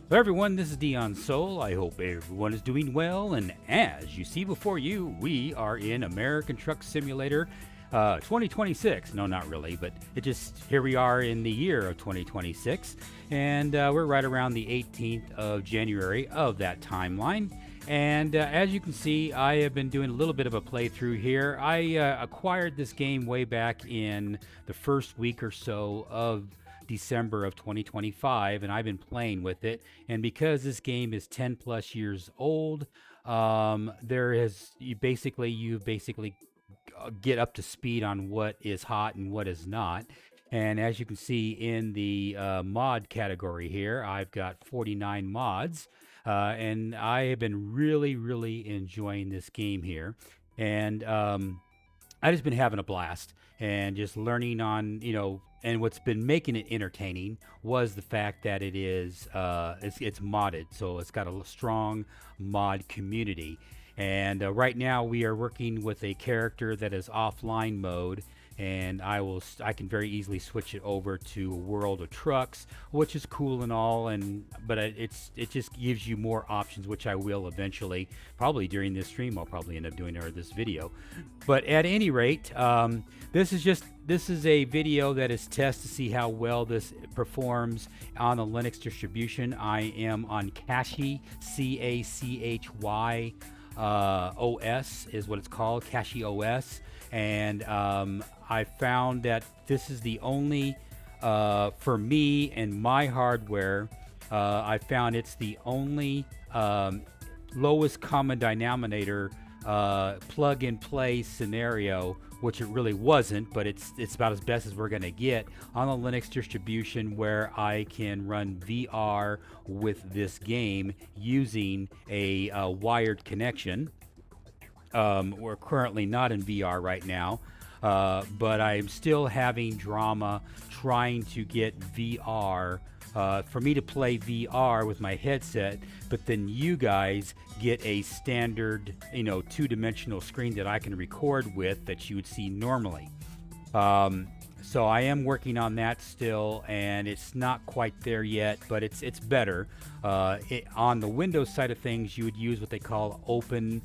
Hello everyone, this is Dion Soul. I hope everyone is doing well. And as you see before you, we are in American Truck Simulator 2026. No, not really, but here we are in the year of 2026. And we're right around the 18th of January of that timeline. And as you can see, I have been doing a little bit of a playthrough here. I acquired this game way back in the first week or so of December of 2025, and I've been playing with it. And because this game is 10 plus years old, there is you basically get up to speed on what is hot and what is not. And as you can see in the mod category here, I've got 49 mods, and I have been really enjoying this game here. And I just been having a blast and just learning on, and what's been making it entertaining was the fact that it's modded, so it's got a strong mod community. And right now we are working with a character that is offline mode, and I can very easily switch it over to a world of trucks, which is cool and all, but it just gives you more options, which I will eventually, probably during this stream. I'll probably end up doing or this video. But at any rate, this is a video that is test to see how well this performs on the Linux distribution. I am on Kachy, Kachy OS is what it's called, Kachy OS. And I found that this is the only, for me and my hardware, I found it's the only lowest common denominator plug and play scenario, which it really wasn't, but it's about as best as we're going to get on the Linux distribution, where I can run VR with this game using a wired connection. We're currently not in VR right now, but I'm still having drama trying to get VR, for me to play VR with my headset, but then you guys get a standard, two-dimensional screen that I can record with that you would see normally. So I am working on that still, and it's not quite there yet, but it's better. On the Windows side of things, you would use what they call Open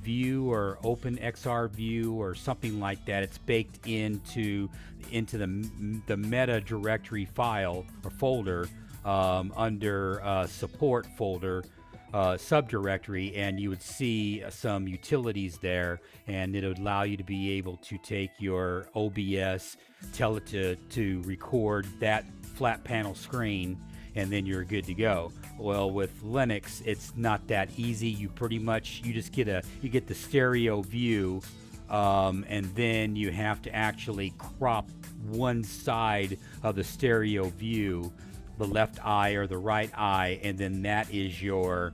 View or Open XR View or something like that. It's baked into the meta directory file or folder, under support folder, subdirectory, and you would see some utilities there, and it would allow you to be able to take your OBS, tell it to record that flat panel screen, and then you're good to go. Well, with Linux, it's not that easy. You just get the stereo view, and then you have to actually crop one side of the stereo view, the left eye or the right eye, and then that is your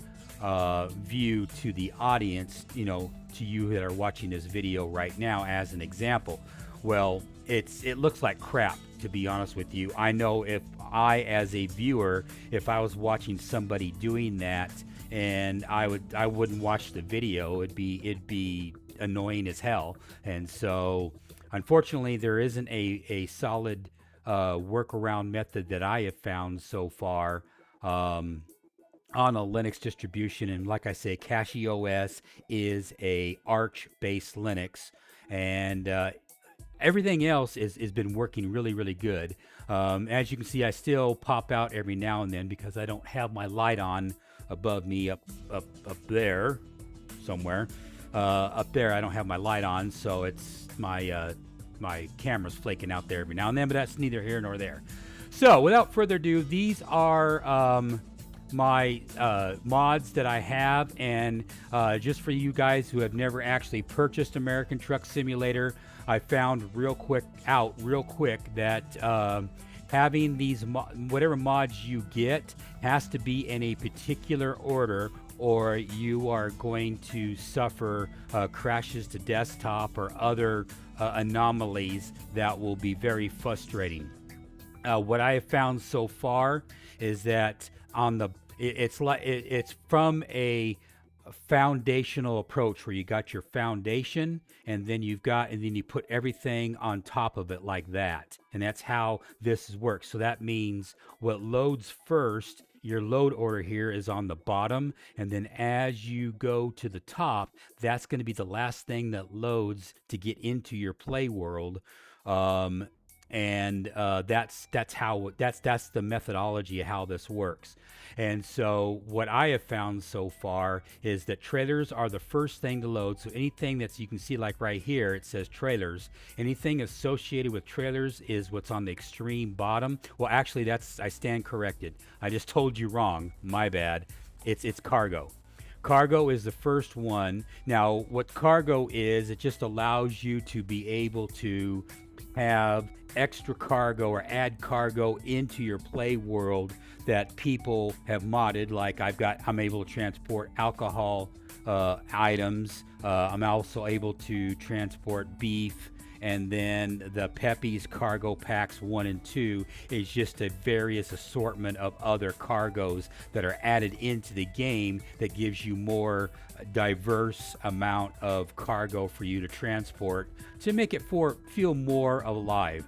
view to the audience, to you that are watching this video right now as an example. Well, it looks like crap, to be honest with you. I know if I, as a viewer, if I was watching somebody doing that, and I wouldn't watch the video, it'd be annoying as hell. And so unfortunately there isn't a solid workaround method that I have found so far on a Linux distribution. And like I say, Kachy OS is a Arch based Linux, and everything else has been working really good. As you can see, I still pop out every now and then because I don't have my light on above me up there somewhere. Up there I don't have my light on, so it's my camera's flaking out there every now and then, but that's neither here nor there. So without further ado, these are my mods that I have, and just for you guys who have never actually purchased American Truck Simulator, I found real quick that having these whatever mods you get has to be in a particular order, or you are going to suffer crashes to desktop or other anomalies that will be very frustrating. What I have found so far is that it's from a foundational approach where you got your foundation, and then you put everything on top of it like that, and that's how this works. So that means what loads first your load order here is on the bottom, and then as you go to the top, that's going to be the last thing that loads to get into your play world. Um, and that's the methodology of how this works. And so what I have found so far is that trailers are the first thing to load. So anything that's, you can see like right here, it says trailers. Anything associated with trailers is what's on the extreme bottom. Well, actually, I stand corrected. I just told you wrong. My bad. It's cargo. Cargo is the first one. Now, what cargo is, it just allows you to be able to have extra cargo or add cargo into your play world that people have modded. Like I'm able to transport alcohol items. I'm also able to transport beef. And then the Pepe's Cargo Packs 1 and 2 is just a various assortment of other cargoes that are added into the game that gives you more diverse amount of cargo for you to transport to make it feel more alive.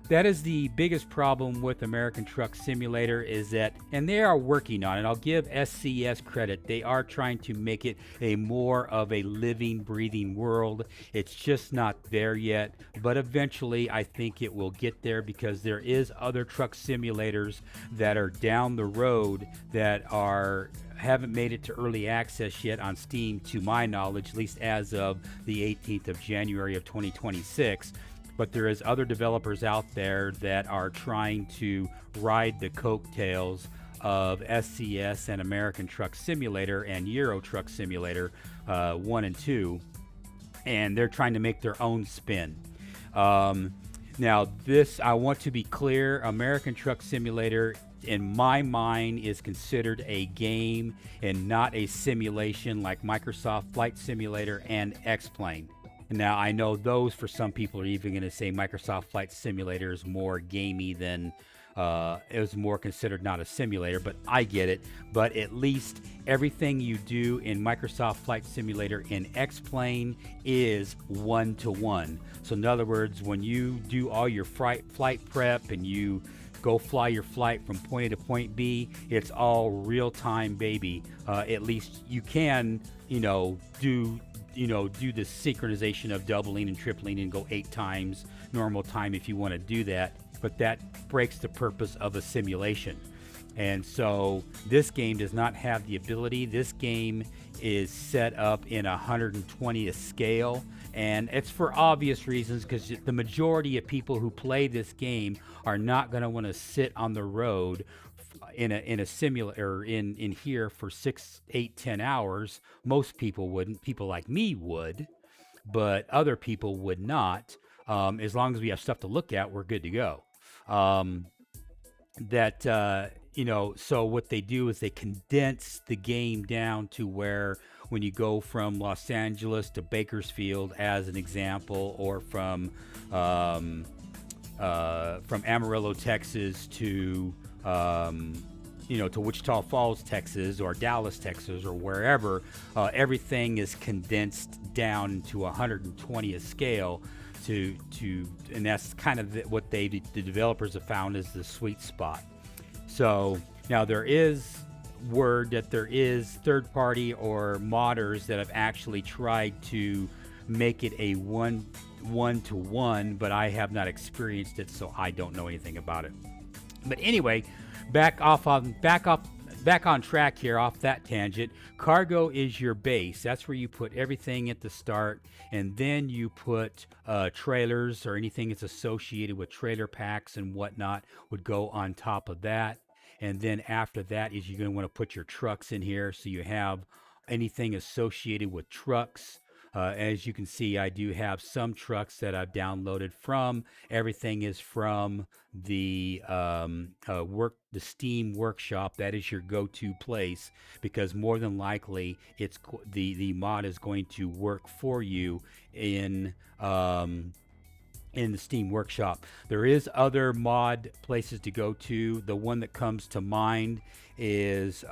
That is the biggest problem with American Truck Simulator, is that, and they are working on it. I'll give SCS credit. They are trying to make it a more of a living, breathing world. It's just not there yet, but eventually I think it will get there, because there is other truck simulators that are down the road that haven't made it to early access yet on Steam, to my knowledge, at least as of the 18th of January of 2026. But there is other developers out there that are trying to ride the coattails of SCS and American Truck Simulator and Euro Truck Simulator 1 and 2, and they're trying to make their own spin. Now, this, I want to be clear, American Truck Simulator, in my mind, is considered a game and not a simulation like Microsoft Flight Simulator and X-Plane. Now, I know those, for some people, are even going to say Microsoft Flight Simulator is more gamey than it was more considered not a simulator, but I get it. But at least everything you do in Microsoft Flight Simulator in X-Plane is one-to-one. So in other words, when you do all your flight prep and you go fly your flight from point A to point B, it's all real-time, baby. At least you can, do the synchronization of doubling and tripling and go 8 times normal time if you want to do that. But that breaks the purpose of a simulation. And so this game does not have the ability. This game is set up in 120th scale. And it's for obvious reasons, because the majority of people who play this game are not going to want to sit on the road in a simulator in here for 6, 8, 10 hours. Most people wouldn't. People like me would, but other people would not. As long as we have stuff to look at, we're good to go. So what they do is they condense the game down to where when you go from Los Angeles to Bakersfield, as an example, or from Amarillo, Texas to to Wichita Falls, Texas, or Dallas, Texas, or wherever, everything is condensed down to 120th scale and that's kind of what the developers have found is the sweet spot. So now there is word that there is third party or modders that have actually tried to make it a one-to-one, but I have not experienced it, so I don't know anything about it. But anyway, back on track here, off that tangent. Cargo is your base. That's where you put everything at the start, and then you put trailers or anything that's associated with trailer packs and whatnot would go on top of that. And then after that is you're going to want to put your trucks in here, so you have anything associated with trucks. As you can see, I do have some trucks that I've downloaded from. Everything is from the Steam Workshop. That is your go-to place, because more than likely the mod is going to work for you in the Steam Workshop. There is other mod places to go to. The one that comes to mind is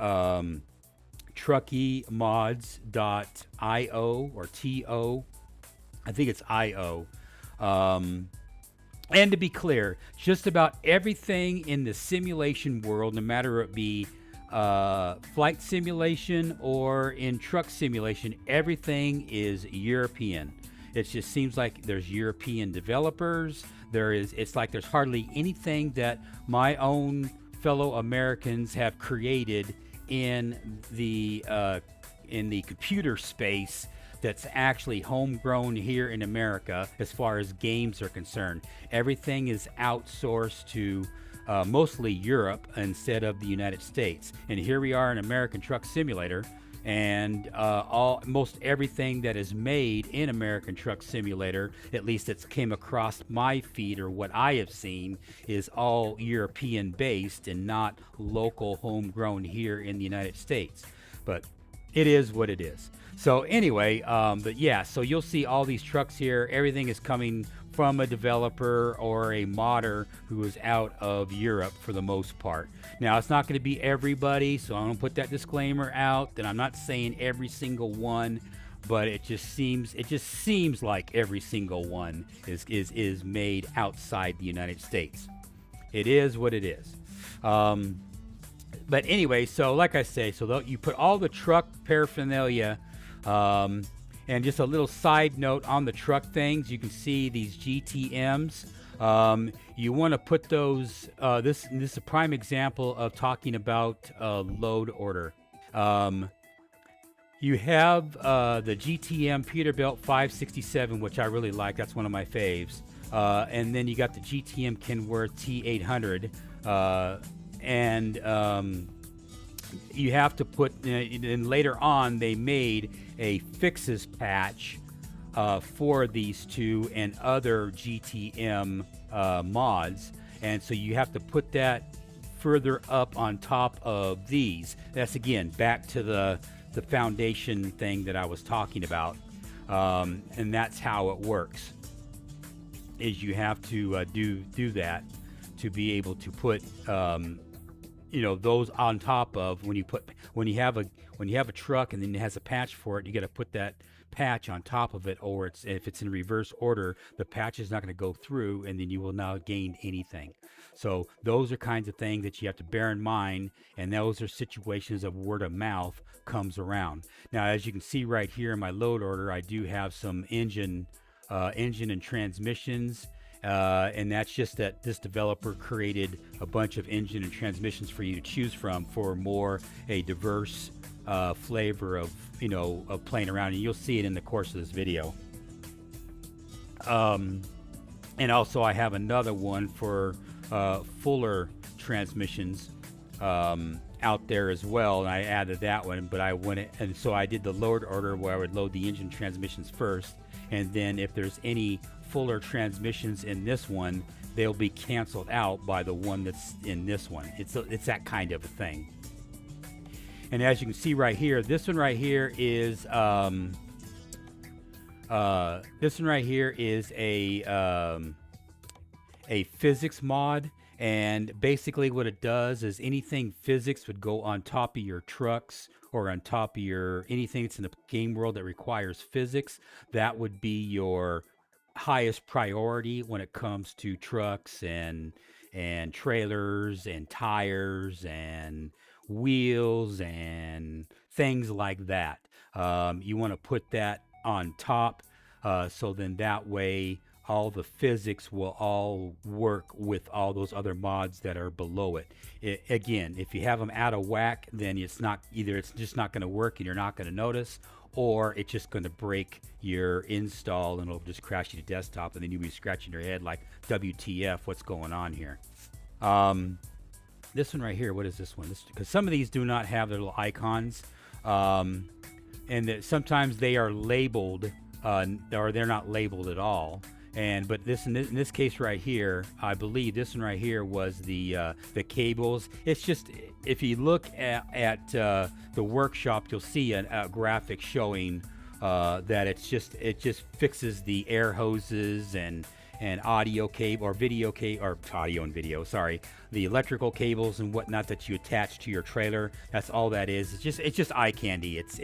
truckymods.io or TO. I think it's IO. And to be clear, just about everything in the simulation world, no matter it be flight simulation or in truck simulation, everything is European. It just seems like there's European developers. It's like there's hardly anything that my own fellow Americans have created in the computer space that's actually homegrown here in America as far as games are concerned. Everything is outsourced to mostly Europe instead of the United States. And here we are in American Truck Simulator, and most everything that is made in American Truck Simulator, at least it's came across my feed or what I have seen, is all European based and not local homegrown here in the United States. But it is what it is. So anyway, but yeah, so you'll see all these trucks here. Everything is coming from a developer or a modder who is out of Europe for the most part. Now, it's not going to be everybody, so I'm going to put that disclaimer out that I'm not saying every single one, but it just seems like every single one is made outside the United States. It is what it is. But anyway, so like I say, so you put all the truck paraphernalia. And just a little side note on the truck things, you can see these GTMs. You want to put those, this is a prime example of talking about load order. You have the GTM Peterbilt 567, which I really like. That's one of my faves. And then you got the GTM Kenworth T800. You have to put, and later on they made a fixes patch for these two and other GTM mods, and so you have to put that further up on top of these. That's again back to the foundation thing that I was talking about, and that's how it works. Is you have to do that to be able to put those on top of when you have a truck and then it has a patch for it, you got to put that patch on top of it, or if it's in reverse order, the patch is not going to go through, and then you will not gain anything. So those are kinds of things that you have to bear in mind, and those are situations of word of mouth comes around. Now, as you can see right here in my load order, I do have some engine and transmissions. And that's just that this developer created a bunch of engine and transmissions for you to choose from for more a diverse flavor of playing around, and you'll see it in the course of this video. And also I have another one for fuller transmissions out there as well, and I added that one, but so I did the load order where I would load the engine transmissions first, and then if there's any fuller transmissions in this one, they'll be canceled out by the one that's in this one. It's that kind of a thing. And as you can see right here, this one right here is a physics mod, and basically what it does is anything physics would go on top of your trucks or on top of anything that's in the game world that requires physics. That would be your highest priority when it comes to trucks and trailers and tires and wheels and things like that. You want to put that on top, so then that way all the physics will all work with all those other mods that are below it. Again, if you have them out of whack, then it's just not going to work and you're not going to notice, or it's just going to break your install and it'll just crash you to desktop, and then you'll be scratching your head like, WTF, what's going on here? This one right here, what is this one? Because some of these do not have their little icons, and that sometimes they are labeled, or they're not labeled at all. But in this case right here, I believe this one right here was the cables. It's just, if you look at the workshop, you'll see a graphic showing that it just fixes the air hoses and audio cable or video cable, or audio and video, sorry, the electrical cables and whatnot that you attach to your trailer. That's all that is. It's just eye candy. It's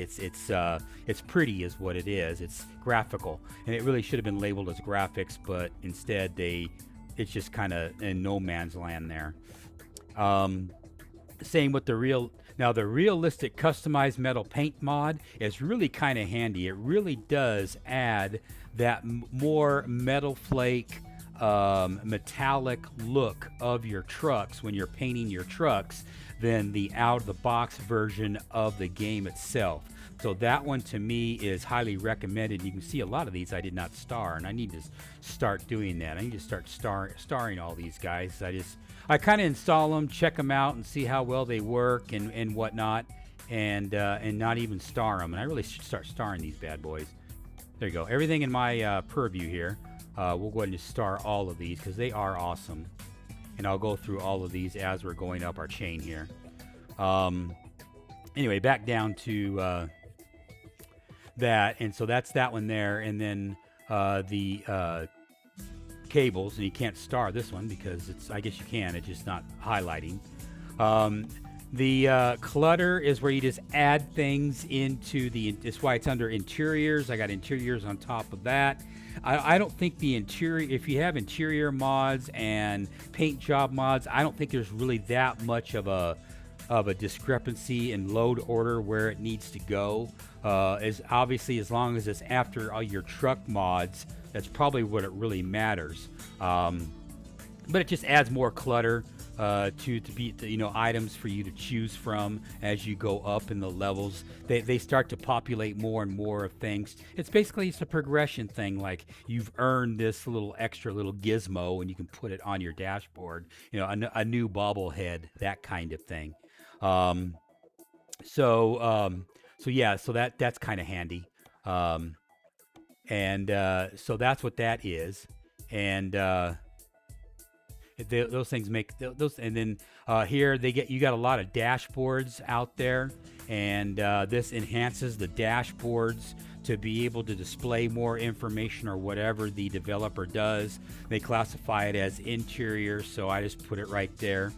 pretty is what it is. It's graphical, and it really should have been labeled as graphics, but instead it's just kind of in no man's land there. Same with the real. Now the realistic customized metal paint mod is really kind of handy. It really does add that more metal flake, metallic look of your trucks when you're painting your trucks than the out of the box version of the game itself. So that one to me is highly recommended. You can see a lot of these I did not star, and I need to start doing that. I need to start starring all these guys. I kind of install them, check them out, and see how well they work and whatnot, and not even star them. And I really should start starring these bad boys. There you go. Everything in my purview here. We'll go ahead and just star all of these because they are awesome. And I'll go through all of these as we're going up our chain here. Anyway, back down to that. And so that's that one there. And then the cables. And you can't star this one because I guess you can. It's just not highlighting. The clutter is where you just add things into that's why it's under interiors. I got interiors on top of that. I don't think the interior, if you have interior mods and paint job mods, I don't think there's really that much of a discrepancy in load order where it needs to go. As obviously, as long as it's after all your truck mods, that's probably what it really matters. But it just adds more clutter to be items for you to choose from as you go up in the levels. They start to populate more and more of things. It's a progression thing. Like you've earned this extra little gizmo, and you can put it on your dashboard. A new bobblehead, that kind of thing. So that's kind of handy. So that's what that is, and. Those things make those, and then here you got a lot of dashboards out there, and this enhances the dashboards to be able to display more information or whatever the developer does. They classify it as interior, so I just put it right there.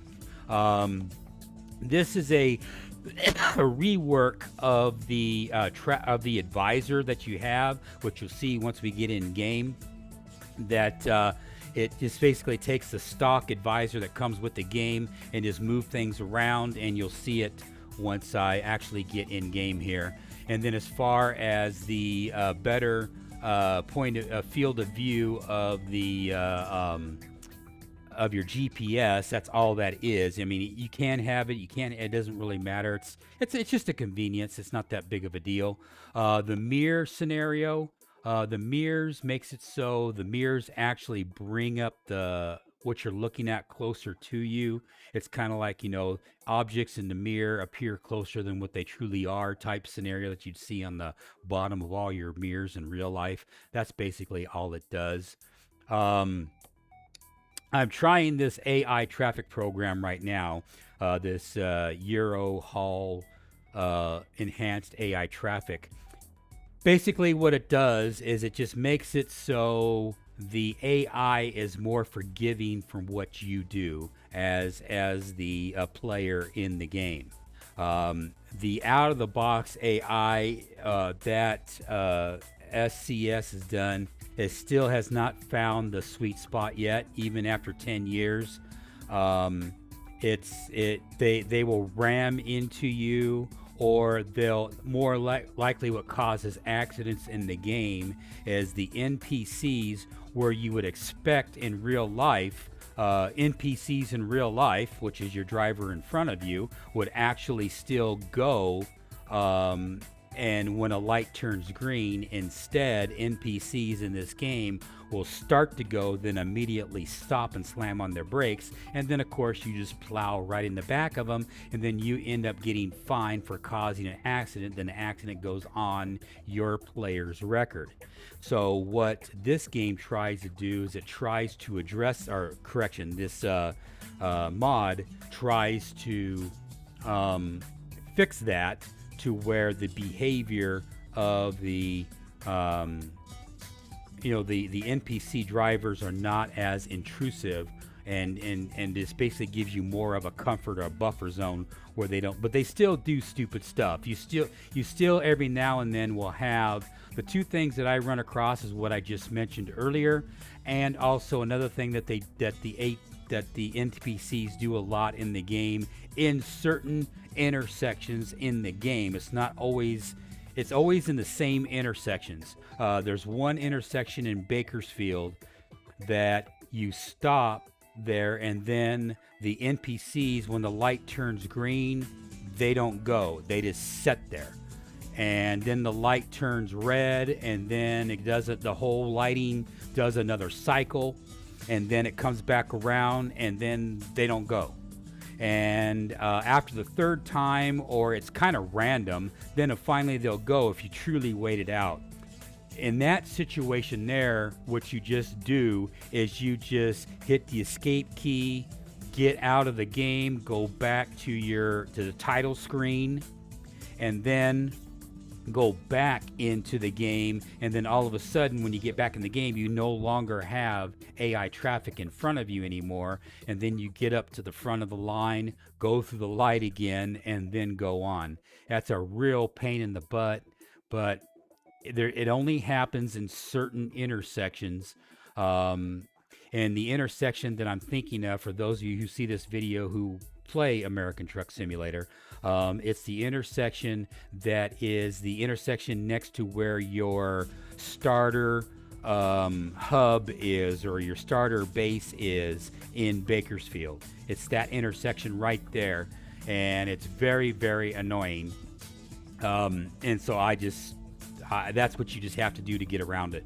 This is a rework of the advisor that you have, which you'll see once we get in game. That it just basically takes the stock advisor that comes with the game and just move things around, and you'll see it once I actually get in game here. And then as far as the better field of view of the of your GPS, that's all that is. I mean, you can have it, you can't. It doesn't really matter. It's just a convenience. It's not that big of a deal. The mirror scenario. The mirrors makes it so the mirrors actually bring up what you're looking at closer to you. It's kind of like, objects in the mirror appear closer than what they truly are type scenario that you'd see on the bottom of all your mirrors in real life. That's basically all it does. I'm trying this AI traffic program right now, this Eurohaul enhanced AI traffic. Basically, what it does is it just makes it so the AI is more forgiving from what you do as the player in the game. The out-of-the-box AI that SCS has done, it still has not found the sweet spot yet, even after 10 years. They will ram into you, or they'll more likely what causes accidents in the game is the NPCs where you would expect in real life, NPCs in real life, which is your driver in front of you, would actually still go, and when a light turns green, instead NPCs in this game will start to go, then immediately stop and slam on their brakes, and then of course you just plow right in the back of them, and then you end up getting fined for causing an accident. Then the accident goes on your player's record. So what this game tries to do is it tries to address, this mod tries to fix that to where the behavior of the the NPC drivers are not as intrusive, and this basically gives you more of a comfort or a buffer zone where they don't, but they still do stupid stuff. You still every now and then will have the two things that I run across is what I just mentioned earlier, and also another thing that the that the NPCs do a lot in the game in certain intersections in the game. It's not always, it's always in the same intersections. There's one intersection in Bakersfield that you stop there, and then the NPCs, when the light turns green, they don't go. They just sit there. And then the light turns red, and then it does it, the whole lighting does another cycle, and then it comes back around, and then they don't go. And after the third time, or it's kind of random, then finally they'll go if you truly wait it out. In that situation there, what you just do is you just hit the escape key, get out of the game, go back to the title screen, and then go back into the game. And then all of a sudden, when you get back in the game, you no longer have AI traffic in front of you anymore. And then you get up to the front of the line, go through the light again, and then go on. That's a real pain in the butt, but it only happens in certain intersections. And the intersection that I'm thinking of, for those of you who see this video who play American Truck Simulator, it's the intersection that is the intersection next to where your starter hub is, or your starter base is in Bakersfield. It's that intersection right there, and it's very, very annoying. And so that's what you just have to do to get around it.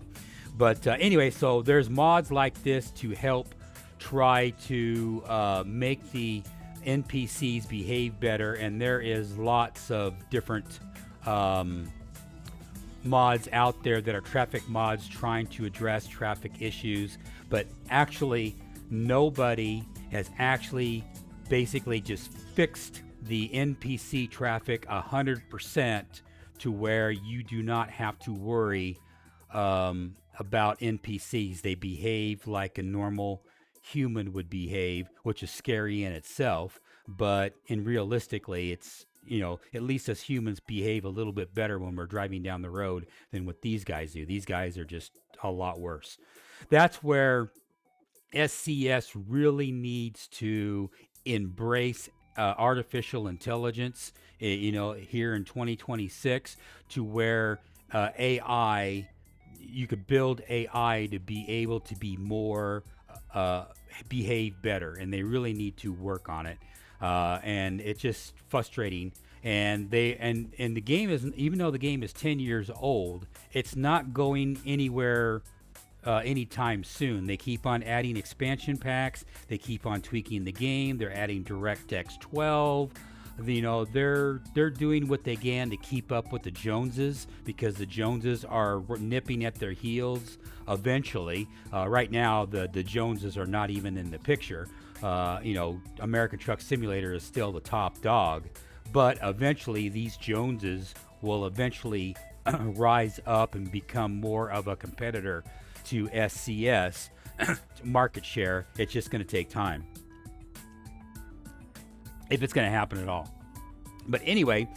But anyway, so there's mods like this to help try to make the NPCs behave better, and there is lots of different mods out there that are traffic mods trying to address traffic issues, but actually nobody has actually basically just fixed the NPC traffic 100% to where you do not have to worry about NPCs. They behave like a normal human would behave, which is scary in itself, but realistically, it's, at least us humans behave a little bit better when we're driving down the road than what these guys do. These guys are just a lot worse. That's where SCS really needs to embrace artificial intelligence, here in 2026, to where AI, you could build AI to be able to be more behave better, and they really need to work on it. And it's just frustrating. And the game isn't, even though the game is 10 years old, it's not going anywhere anytime soon. They keep on adding expansion packs. They keep on tweaking the game. They're adding DirectX 12. They're doing what they can to keep up with the Joneses, because the Joneses are nipping at their heels eventually. Right now, the Joneses are not even in the picture. American Truck Simulator is still the top dog, but eventually these Joneses will eventually rise up and become more of a competitor to SCS market share. It's just going to take time, if it's going to happen at all. But anyway,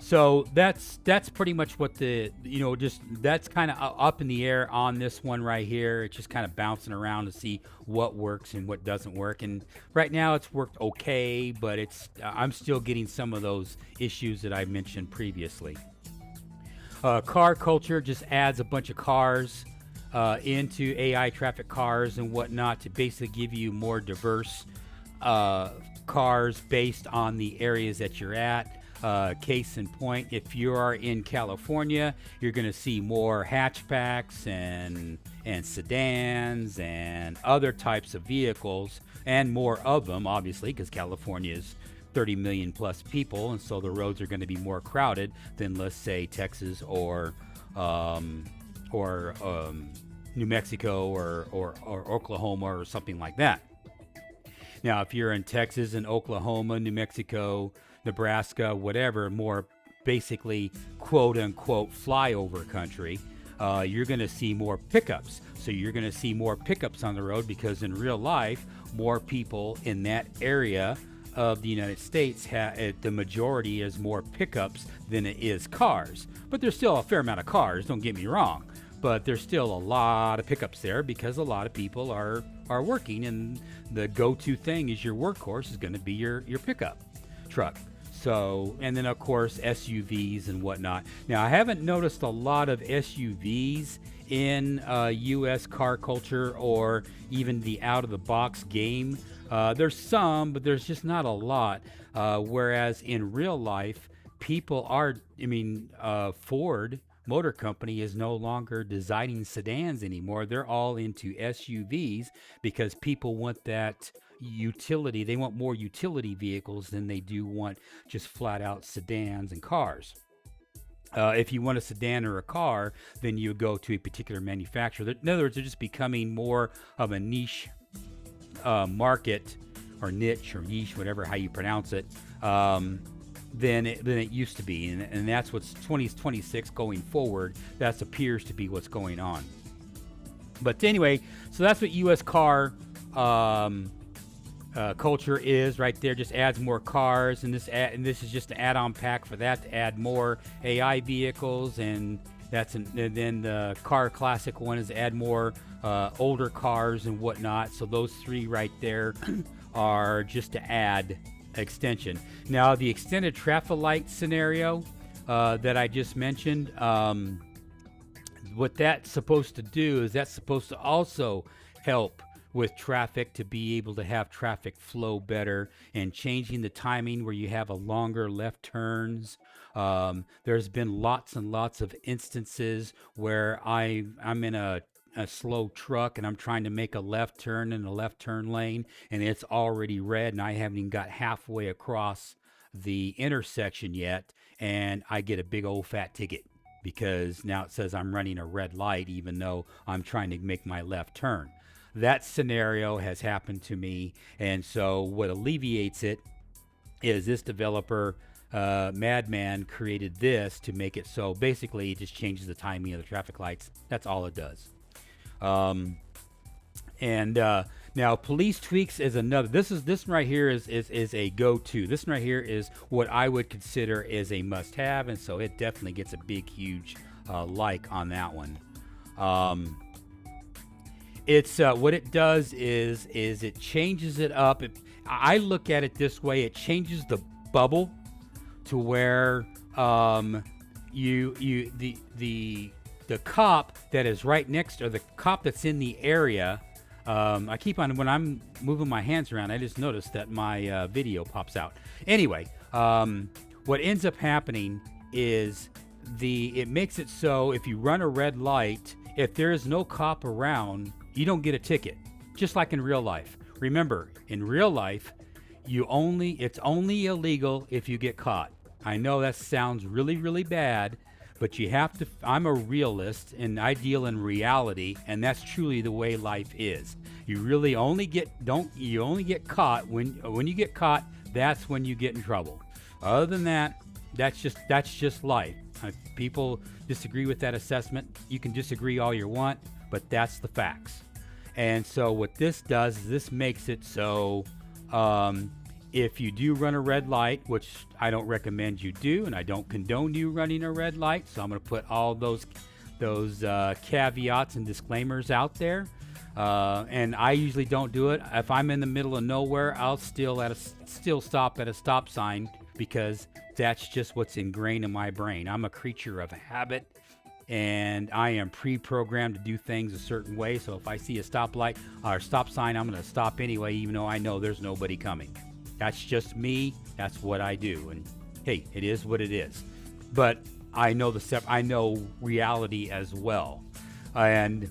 so that's pretty much what that's kind of up in the air on this one right here. It's just kind of bouncing around to see what works and what doesn't work. And right now it's worked okay, but I'm still getting some of those issues that I mentioned previously. Car culture just adds a bunch of cars into AI traffic cars and whatnot to basically give you more diverse cars based on the areas that you're at. Case in point, if you are in California, you're going to see more hatchbacks and sedans and other types of vehicles, and more of them, obviously, because California is 30 million plus people, and so the roads are going to be more crowded than, let's say, Texas or New Mexico or Oklahoma or something like that. Now, if you're in Texas and Oklahoma, New Mexico, Nebraska, whatever, more basically quote-unquote flyover country, you're going to see more pickups. So you're going to see more pickups on the road, because in real life, more people in that area of the United States, the majority is more pickups than it is cars. But there's still a fair amount of cars, don't get me wrong. But there's still a lot of pickups there, because a lot of people are are working, and the go-to thing is your workhorse is going to be your pickup truck. So, and then of course SUVs and whatnot. Now, I haven't noticed a lot of SUVs in U.S. car culture or even the out-of-the-box game. There's some, but there's just not a lot. Whereas in real life, people are, Ford Motor Company is no longer designing sedans anymore. They're all into SUVs because people want that utility. They want more utility vehicles than they do want just flat out sedans and cars. If you want a sedan or a car, then you go to a particular manufacturer. In other words, they're just becoming more of a niche market, or niche, or niche, whatever how you pronounce it, than it used to be, and that's what's 2026 going forward. That appears to be what's going on. But anyway, so that's what U.S. car culture is right there. Just adds more cars, and this is just an add-on pack for that to add more AI vehicles, and and then the car classic one is add more older cars and whatnot. So those three right there are just to add extension. Now, the extended traffic light scenario that I just mentioned, what that's supposed to do is that's supposed to also help with traffic, to be able to have traffic flow better, and changing the timing where you have a longer left turns. There's been lots and lots of instances where I'm in a slow truck and I'm trying to make a left turn in a left turn lane, and it's already red, and I haven't even got halfway across the intersection yet, and I get a big old fat ticket because now it says I'm running a red light even though I'm trying to make my left turn. That scenario has happened to me, and so what alleviates it is this developer, Madman, created this to make it so basically it just changes the timing of the traffic lights. That's all it does. Now police tweaks is another. This one right here is a go-to. This one right here is what I would consider is a must-have, and so it definitely gets a big, huge like on that one. It's what it does is it changes it up. I look at it this way: it changes the bubble to where the cop that is right next, or the cop that's in the area. I keep on, when I'm moving my hands around, I just noticed that my video pops out. Anyway, what ends up happening is it makes it so if you run a red light, if there is no cop around, you don't get a ticket, just like in real life. Remember, in real life, it's only illegal if you get caught. I know that sounds really, really bad, but you have to. I'm a realist, and I deal in reality, and that's truly the way life is. You really only get caught when you get caught. That's when you get in trouble. Other than that, that's just life. If people disagree with that assessment, you can disagree all you want, but that's the facts. And so what this does is this makes it so if you do run a red light, which I don't recommend you do, and I don't condone you running a red light, so I'm going to put all those caveats and disclaimers out there. And I usually don't do it. If I'm in the middle of nowhere, I'll still stop at a stop sign, because that's just what's ingrained in my brain. I'm a creature of habit, and I am pre-programmed to do things a certain way. So if I see a stoplight or stop sign, I'm going to stop anyway, even though I know there's nobody coming. That's just me. That's what I do. And hey, it is what it is. But I know I know reality as well. And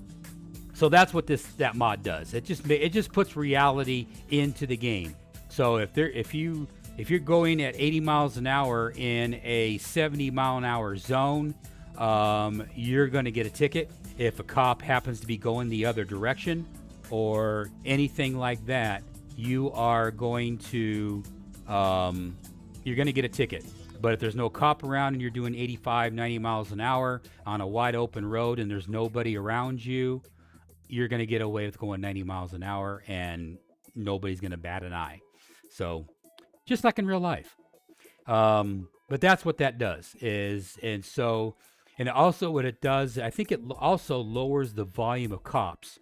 so that's what that mod does. It just puts reality into the game. So if you're going at 80 miles an hour in a 70 mile an hour zone, you're going to get a ticket. If a cop happens to be going the other direction or anything like that, you are going to get a ticket. But if there's no cop around and you're doing 85, 90 miles an hour on a wide open road and there's nobody around you, you're going to get away with going 90 miles an hour and nobody's going to bat an eye. So just like in real life. But that's what that does and also what it does, I think it also lowers the volume of cops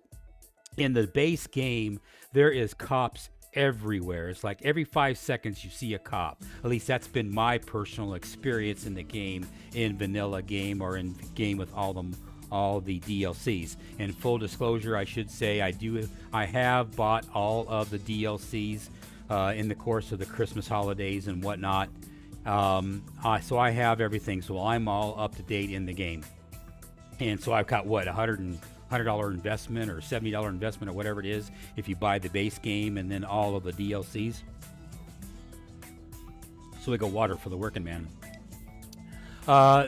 In the base game, there is cops everywhere. It's like every 5 seconds you see a cop. At least that's been my personal experience in the game, in vanilla game or in game with all the DLCs. And full disclosure, I should say I have bought all of the DLCs in the course of the Christmas holidays and whatnot. So I have everything. So I'm all up to date in the game. And so I've got what, $100 investment or $70 investment or whatever it is if you buy the base game and then all of the DLCs. So we go water for the working man.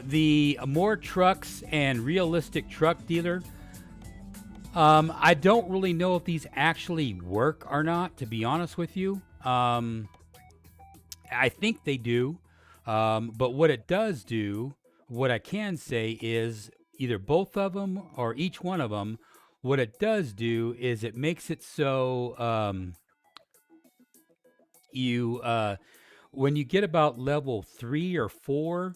The more trucks and realistic truck dealer. I don't really know if these actually work or not, to be honest with you. I think they do. But what it does do, what I can say is either both of them or each one of them, what it does do is it makes it so when you get about level 3 or 4,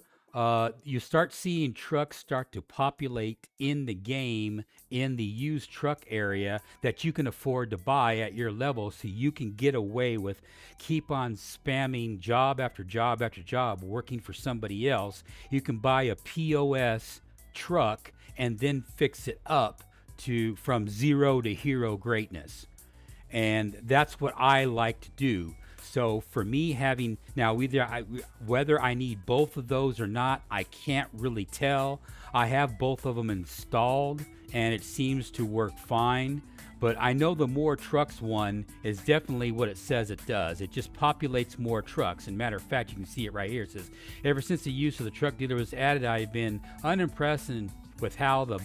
you start seeing trucks start to populate in the game in the used truck area that you can afford to buy at your level, so you can get away with keep on spamming job after job after job working for somebody else. You can buy a POS truck and then fix it up to from zero to hero greatness. And that's what I like to do. So for me, having now whether I need both of those or not, I can't really tell. I have both of them installed and it seems to work fine. But I know the more trucks one is definitely what it says it does. It just populates more trucks. And matter of fact, you can see it right here. It says, ever since the use of the truck dealer was added, I've been unimpressed with how the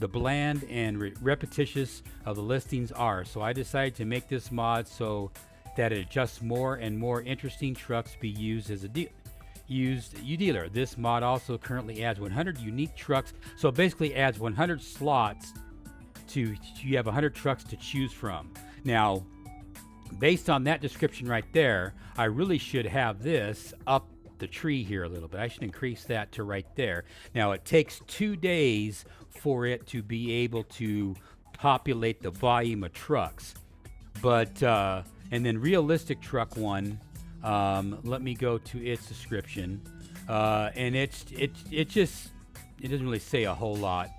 bland and repetitious of the listings are. So I decided to make this mod so that it adjusts more and more interesting trucks to be used as a dealer. This mod also currently adds 100 unique trucks. So it basically adds 100 slots you have 100 trucks to choose from. Now, based on that description right there, I really should have this up the tree here a little bit. I should increase that to right there. Now, it takes 2 days for it to be able to populate the volume of trucks. But, and then realistic truck one, let me go to its description. And it doesn't really say a whole lot.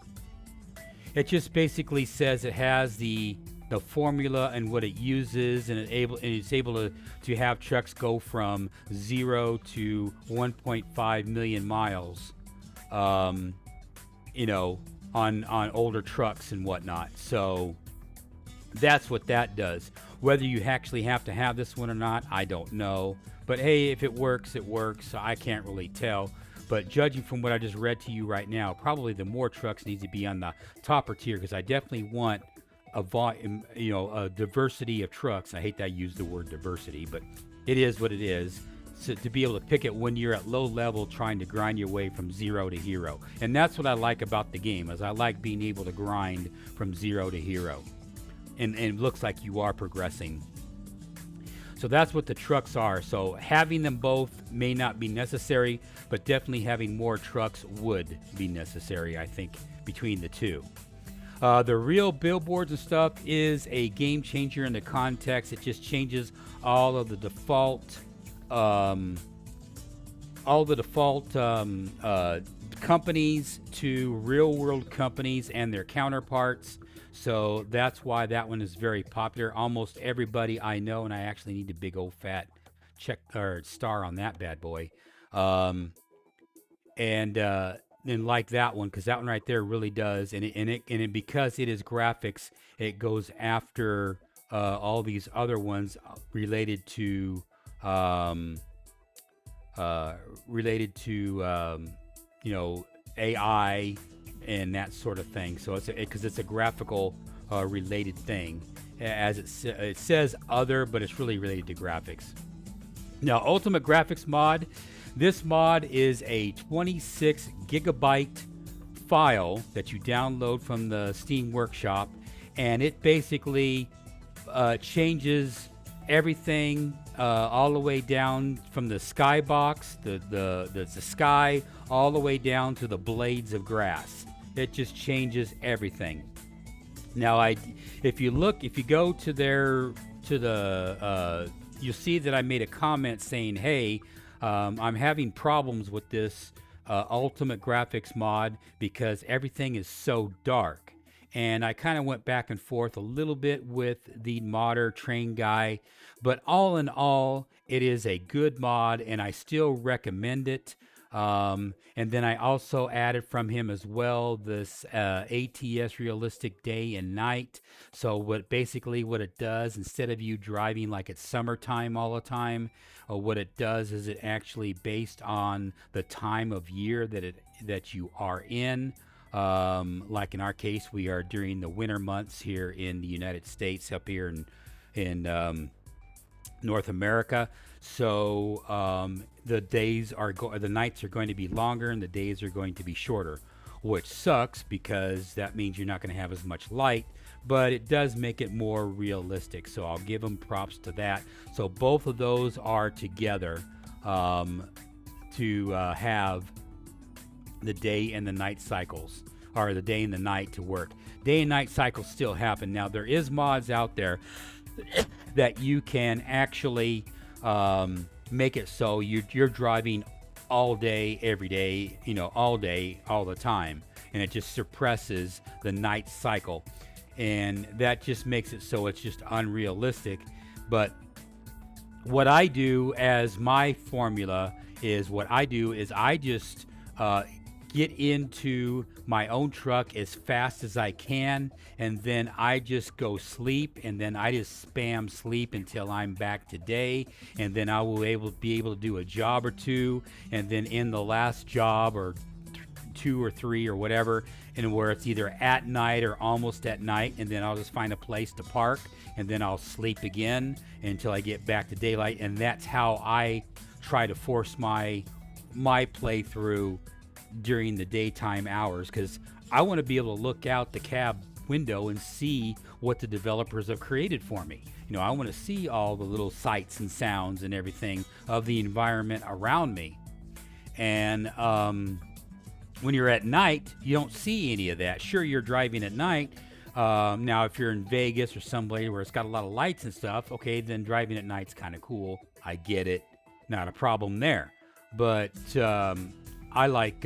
It just basically says it has the formula and what it uses, and it's able to have trucks go from 0 to 1.5 million miles, on older trucks and whatnot. So that's what that does. Whether you actually have to have this one or not, I don't know. But hey, if it works, it works. So I can't really tell. But judging from what I just read to you right now, probably the more trucks need to be on the topper tier, because I definitely want a diversity of trucks. I hate that I use the word diversity, but it is what it is. So to be able to pick it when you're at low level, trying to grind your way from 0 to hero. And that's what I like about the game, is I like being able to grind from 0 to hero. And it looks like you are progressing. So that's what the trucks are. So having them both may not be necessary, but definitely having more trucks would be necessary, I think, between the two. The real billboards and stuff is a game changer in the context. It just changes all of the default companies to real world companies and their counterparts. So that's why that one is very popular. Almost everybody I know, and I actually need a big old fat check or star on that bad boy. And like that one, because that one right there really does, and because it is graphics, it goes after all these other ones related to AI and that sort of thing. So because it's a graphical related thing, as it says other, but it's really related to graphics. Now, Ultimate Graphics Mod. This mod is a 26 gigabyte file that you download from the Steam Workshop, and it basically changes everything all the way down from the skybox, the sky, all the way down to the blades of grass. It just changes everything. Now, if you go to you'll see that I made a comment saying, "Hey, I'm having problems with this Ultimate Graphics mod because everything is so dark." And I kind of went back and forth a little bit with the modder train guy, but all in all, it is a good mod, and I still recommend it. And then I also added from him as well this ATS realistic day and night. So what it does, instead of you driving like it's summertime all the time, what it does is it actually based on the time of year that you are in. Like in our case, we are during the winter months here in the United States, up here in North America. So the nights are going to be longer and the days are going to be shorter, which sucks because that means you're not going to have as much light. But it does make it more realistic. So I'll give them props to that. So both of those are together to have the day and the night cycles, or the day and the night to work. Day and night cycles still happen. Now there is mods out there that you can actually make it so you're driving all day, every day, all day, all the time, and it just suppresses the night cycle, and that just makes it so it's just unrealistic. But what I do as my formula is I just get into my own truck as fast as I can, and then I just go sleep, and then I just spam sleep until I'm back today, and then I will be able to do a job or two, and then in the last job or two or three or whatever, and where it's either at night or almost at night, and then I'll just find a place to park, and then I'll sleep again until I get back to daylight. And that's how I try to force my playthrough during the daytime hours, because I want to be able to look out the cab window and see what the developers have created for me. I want to see all the little sights and sounds and everything of the environment around me. And when you're at night, you don't see any of that. Sure, you're driving at night. Now, if you're in Vegas or somewhere where it's got a lot of lights and stuff, okay, then driving at night's kind of cool. I get it. Not a problem there. But I like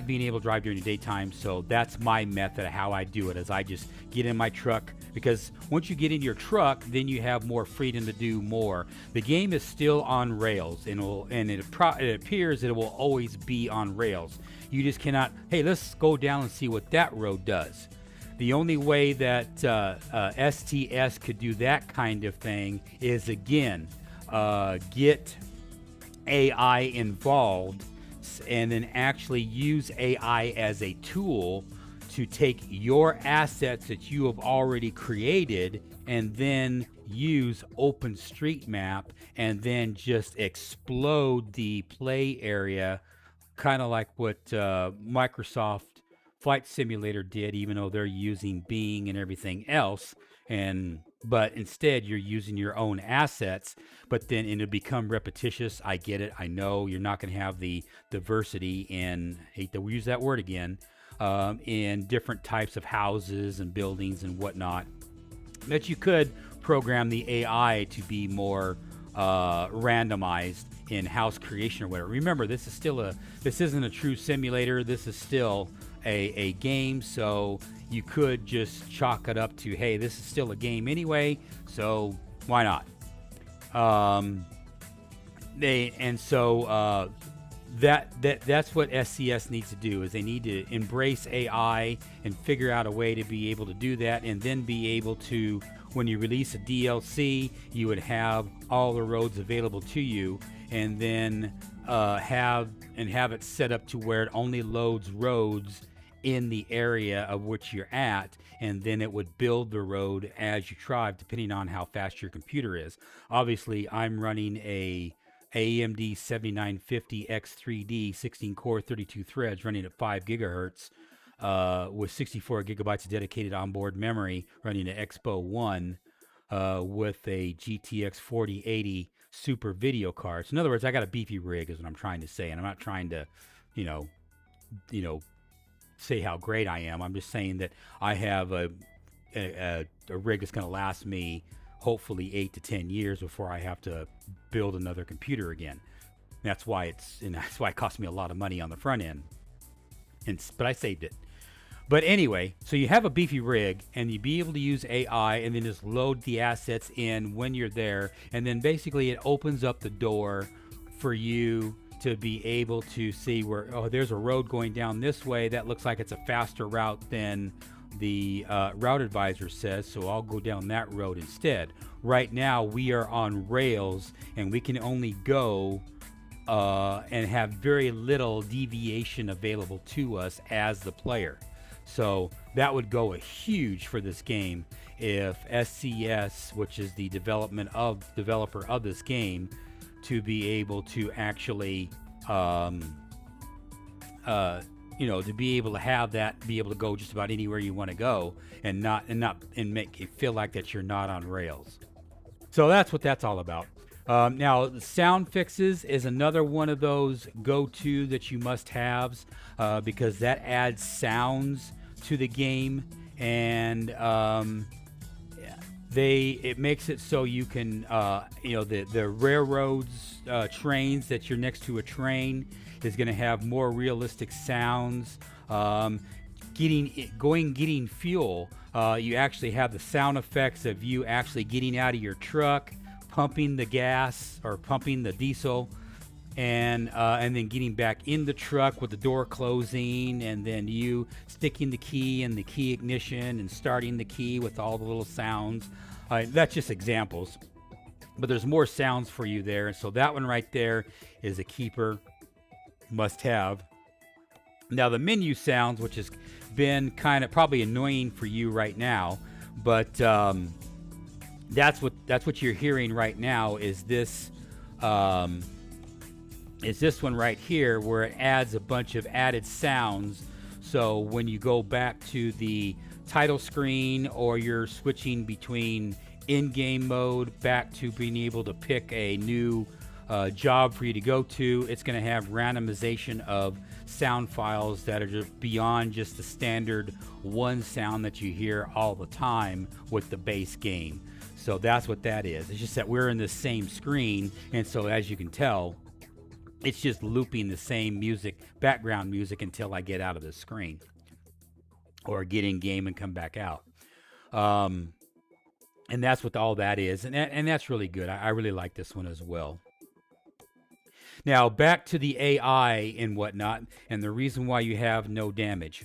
being able to drive during the daytime, so that's my method of how I do it. Is I just get in my truck, because once you get in your truck, then you have more freedom to do more. The game is still on rails, and it appears that it will always be on rails. You just cannot. Hey, let's go down and see what that road does. The only way that STS could do that kind of thing is, again, get AI involved, and then actually use AI as a tool to take your assets that you have already created, and then use OpenStreetMap and then just explode the play area, kind of like what Microsoft Flight Simulator did, even though they're using Bing and everything else. But instead you're using your own assets, but then it'll become repetitious. I get it. I know you're not going to have the diversity in, hate to use that word again, in different types of houses and buildings and whatnot, that you could program the AI to be more randomized in house creation or whatever. Remember, this isn't a true simulator. This is still a game, so you could just chalk it up to, hey, this is still a game anyway, so why not? That's what SCS needs to do, is they need to embrace AI and figure out a way to be able to do that, and then be able to, when you release a DLC, you would have all the roads available to you, and then have it set up to where it only loads roads in the area of which you're at, and then it would build the road as you drive, depending on how fast your computer is. Obviously, I'm running a AMD 7950 X3D 16 core 32 threads running at 5 gigahertz with 64 gigabytes of dedicated onboard memory, running an Expo 1 with a GTX 4080 super video card. So in other words, I got a beefy rig is what I'm trying to say, and I'm not trying to, you know, say how great I am. I'm just saying that I have a rig that's going to last me hopefully 8 to 10 years before I have to build another computer again. That's why it cost me a lot of money on the front end. But I saved it. But anyway, so you have a beefy rig, and you be able to use AI, and then just load the assets in when you're there, and then basically it opens up the door for you to be able to see where, oh, there's a road going down this way that looks like it's a faster route than the route advisor says, so I'll go down that road instead. Right now we are on rails, and we can only go and have very little deviation available to us as the player. So that would go a huge for this game if SCS, which is the developer of this game, to be able to actually, to be able to have that, be able to go just about anywhere you want to go, and make it feel like that you're not on rails. So that's what that's all about. Now, the sound fixes is another one of those go-to that you must-haves because that adds sounds to the game, and it makes it so you can, the railroads, trains that you're next to a train is going to have more realistic sounds. Getting fuel, you actually have the sound effects of you actually getting out of your truck, pumping the gas or pumping the diesel, and then getting back in the truck with the door closing, and then you sticking the key in the key ignition and starting the key with all the little sounds. That's just examples, but there's more sounds for you there. So that one right there is a keeper, must have. Now the menu sounds, which has been kind of probably annoying for you right now, but that's what you're hearing right now is this one right here, where it adds a bunch of added sounds. So when you go back to the title screen, or you're switching between in-game mode back to being able to pick a new job for you to go to, it's going to have randomization of sound files that are just beyond just the standard one sound that you hear all the time with the base game. So that's what that is. It's just that we're in the same screen, and so as you can tell, it's just looping the same music, background music, until I get out of the screen or get in game and come back out. And that's what all that is, and that's really good. I really like this one as well. Now back to the AI and whatnot, and the reason why you have no damage.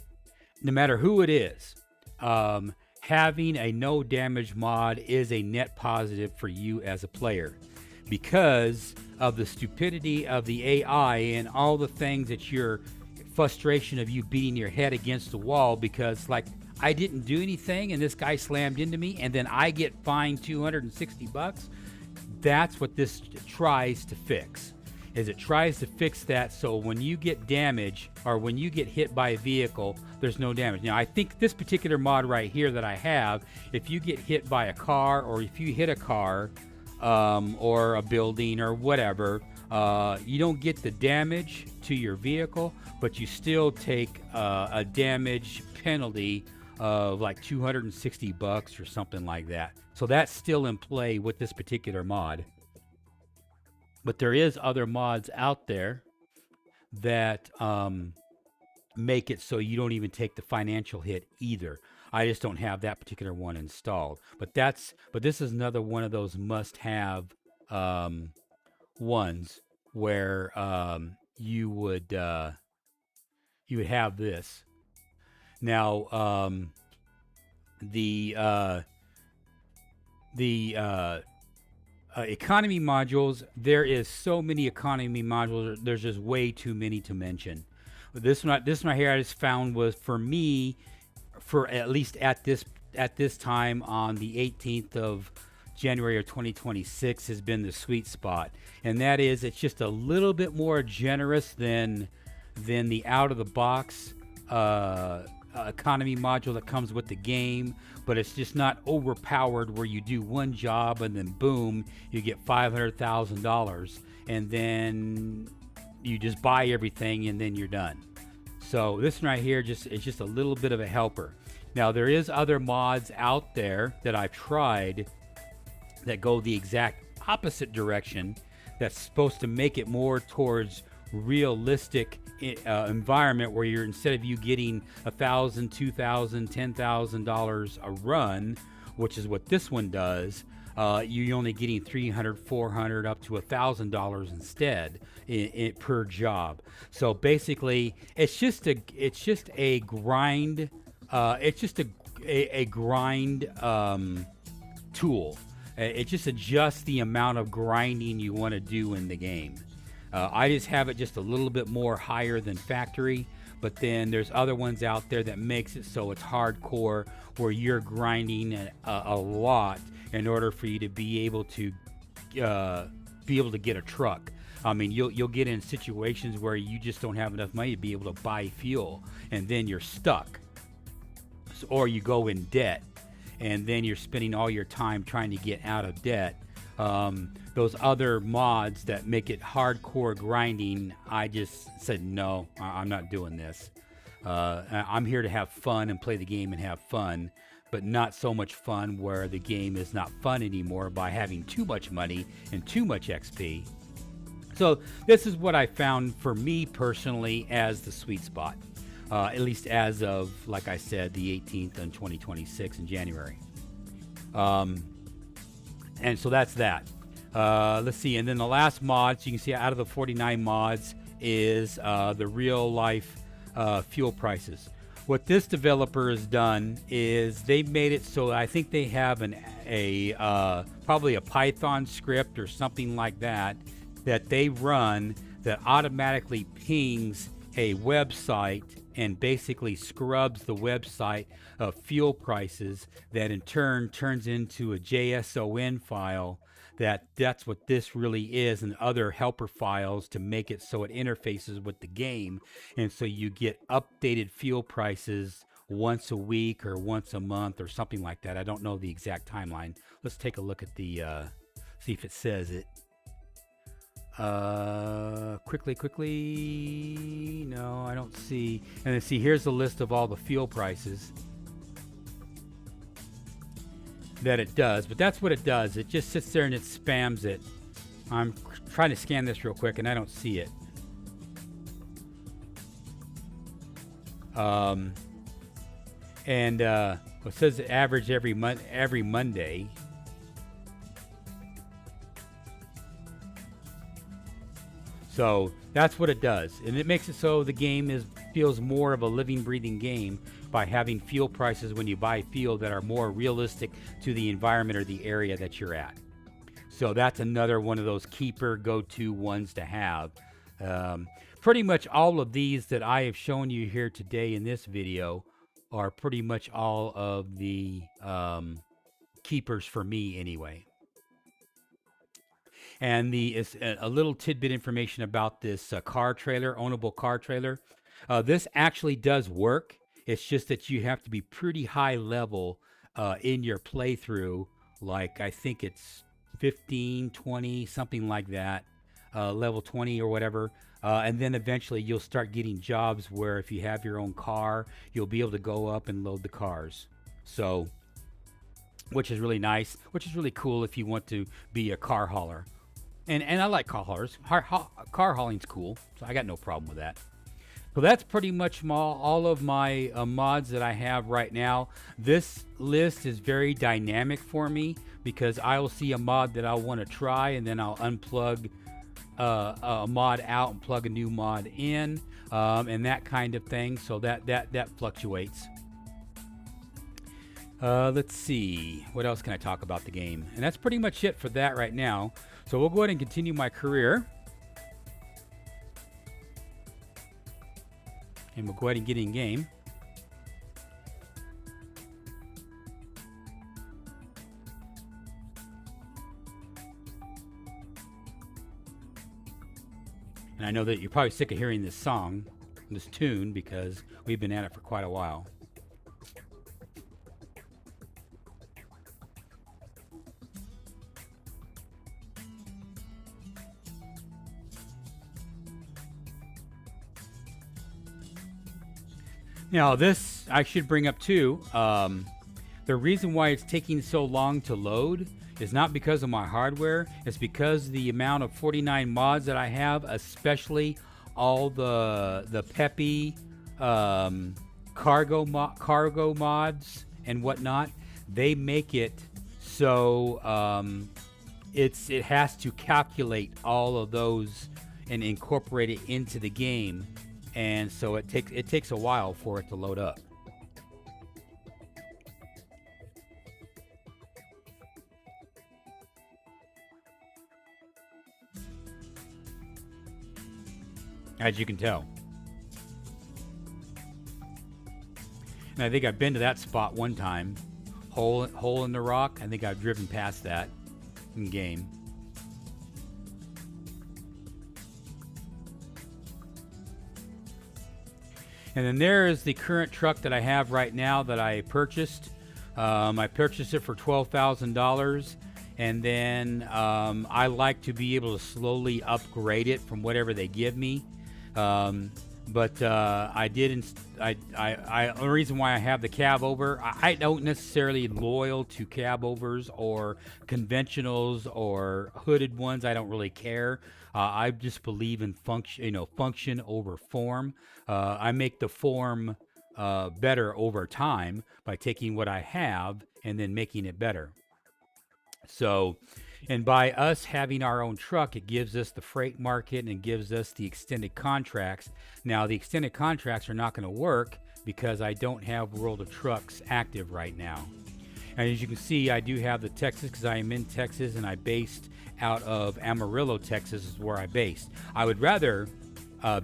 No matter who it is, having a no damage mod is a net positive for you as a player, because of the stupidity of the AI and all the things that your frustration of you beating your head against the wall because, like, I didn't do anything and this guy slammed into me and then I get fined $260. That's what this tries to fix. Is it tries to fix that so when you get damage or when you get hit by a vehicle, there's no damage. Now, I think this particular mod right here that I have, if you get hit by a car or if you hit a car or a building or whatever, you don't get the damage to your vehicle, but you still take a damage penalty of like $260 or something like that. So that's still in play with this particular mod. But there is other mods out there that make it so you don't even take the financial hit either. I just don't have that particular one installed. But this is another one of those must-have ones where you would have this. Now the economy modules, there is so many economy modules, there's just way too many to mention. This one right here I just found was, for me, for at least at this time on the 18th of January of 2026, has been the sweet spot. And that is, it's just a little bit more generous than the out of the box economy module that comes with the game, but it's just not overpowered where you do one job and then boom, you get $500,000 and then you just buy everything and then you're done. So this one right here is just a little bit of a helper. Now there is other mods out there that I've tried that go the exact opposite direction, that's supposed to make it more towards realistic environment, where you're, instead of you getting $1,000, $2,000, $10,000 a run, which is what this one does, you're only getting $300, $400, up to $1,000 instead per job. So basically, it's just a grind. It's just a grind tool. It just adjusts the amount of grinding you want to do in the game. I just have it just a little bit more higher than factory, but then there's other ones out there that makes it so it's hardcore, where you're grinding a lot in order for you to be able to get a truck. I mean, you'll get in situations where you just don't have enough money to be able to buy fuel, and then you're stuck, or you go in debt, and then you're spending all your time trying to get out of debt. Those other mods that make it hardcore grinding, I just said, no, I'm not doing this. I'm here to have fun and play the game and have fun, but not so much fun where the game is not fun anymore by having too much money and too much XP. So this is what I found for me personally as the sweet spot, at least as of, like I said, the 18th in 2026 in January. And so that's that. Let's see. And then the last mods, you can see out of the 49 mods, is the real life fuel prices. What this developer has done is they've made it so I think they have probably a Python script or something like that they run that automatically pings a website and basically scrubs the website of fuel prices, that in turn turns into a JSON file. That's what this really is, and other helper files to make it so it interfaces with the game, and so you get updated fuel prices once a week or once a month or something like that. I don't know the exact timeline. Let's take a look at the see if it says it. Quickly. No, I don't see. And then see, here's the list of all the fuel prices that it does. But that's what it does. It just sits there and it spams it. I'm trying to scan this real quick and I don't see it. It says the average every Monday. So that's what it does, and it makes it so the game feels more of a living, breathing game by having fuel prices when you buy fuel that are more realistic to the environment or the area that you're at. So that's another one of those keeper go-to ones to have. Pretty much all of these that I have shown you here today in this video are pretty much all of the keepers for me anyway. And a little tidbit information about this car trailer, ownable car trailer. This actually does work. It's just that you have to be pretty high level in your playthrough. Like I think it's 15, 20, something like that, level 20 or whatever. And then eventually you'll start getting jobs where if you have your own car, you'll be able to go up and load the cars. So, which is really nice, which is really cool if you want to be a car hauler. And I like car haulers. Car hauling's cool, so I got no problem with that. So that's pretty much all of my mods that I have right now. This list is very dynamic for me because I will see a mod that I want to try, and then I'll unplug a mod out and plug a new mod in, and that kind of thing. So that fluctuates. Let's see. What else can I talk about the game? And that's pretty much it for that right now. So we'll go ahead and continue my career. And we'll go ahead and get in game. And I know that you're probably sick of hearing this song, this tune, because we've been at it for quite a while. Now, this I should bring up too. The reason why it's taking so long to load is not because of my hardware. It's because the amount of 49 mods that I have, especially all the Peppy cargo mods and whatnot. They make it so it has to calculate all of those and incorporate it into the game, and so it takes a while for it to load up. As you can tell. And I think I've been to that spot one time. Hole in the rock. I think I've driven past that in game. And then there is the current truck that I have right now that I purchased. I purchased it for $12,000. And then I like to be able to slowly upgrade it from whatever they give me. But I didn't. The reason why I have the cab over, I don't necessarily loyal to cab overs or conventionals or hooded ones. I don't really care. I just believe in function over form. I make the form better over time by taking what I have and then making it better. So, and by us having our own truck, it gives us the freight market and it gives us the extended contracts. Now, the extended contracts are not going to work because I don't have World of Trucks active right now. And as you can see, I do have the Texas because I am in Texas and I based out of Amarillo, Texas is where I based. I would rather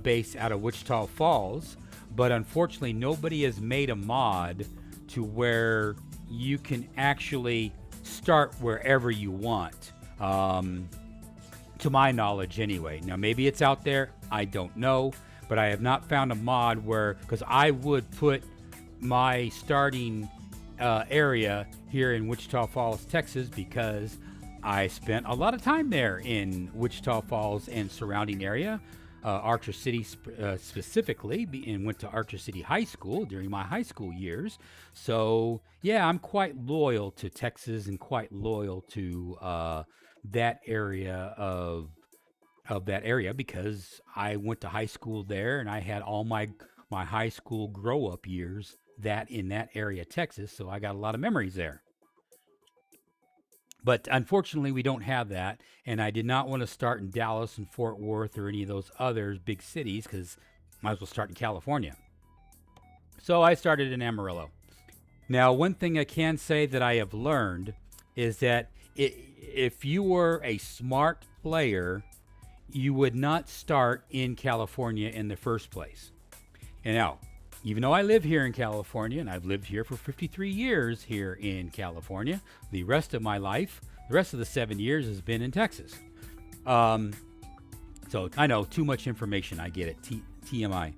base out of Wichita Falls, but unfortunately, nobody has made a mod to where you can actually start wherever you want, to my knowledge anyway. Now maybe it's out there, I don't know, but I have not found a mod where, because I would put my starting area here in Wichita Falls, Texas, because I spent a lot of time there in Wichita Falls and surrounding area, Archer City specifically, and went to Archer City High School during my high school years. So yeah, I'm quite loyal to Texas and quite loyal to that area of that area because I went to high school there and I had all my high school grow up years in that area, Texas. So I got a lot of memories there. But unfortunately, we don't have that, and I did not want to start in Dallas and Fort Worth or any of those other big cities because might as well start in California. So I started in Amarillo. Now, one thing I can say that I have learned is that if you were a smart player, you would not start in California in the first place. And now, even though I live here in California, and I've lived here for 53 years here in California, the rest of my life, the rest of the 7 years has been in Texas. So I know too much information. I get it. TMI.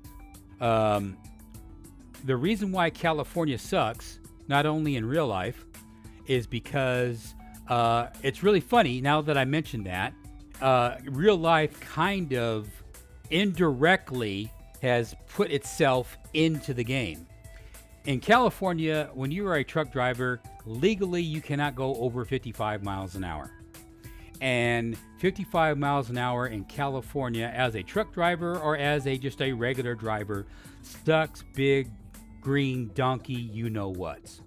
The reason why California sucks, not only in real life, is because it's really funny now that I mentioned that. Real life kind of indirectly has put itself into the game. In California, when you are a truck driver, legally you cannot go over 55 miles an hour. And 55 miles an hour in California as a truck driver or as just a regular driver sucks big green donkey you know what.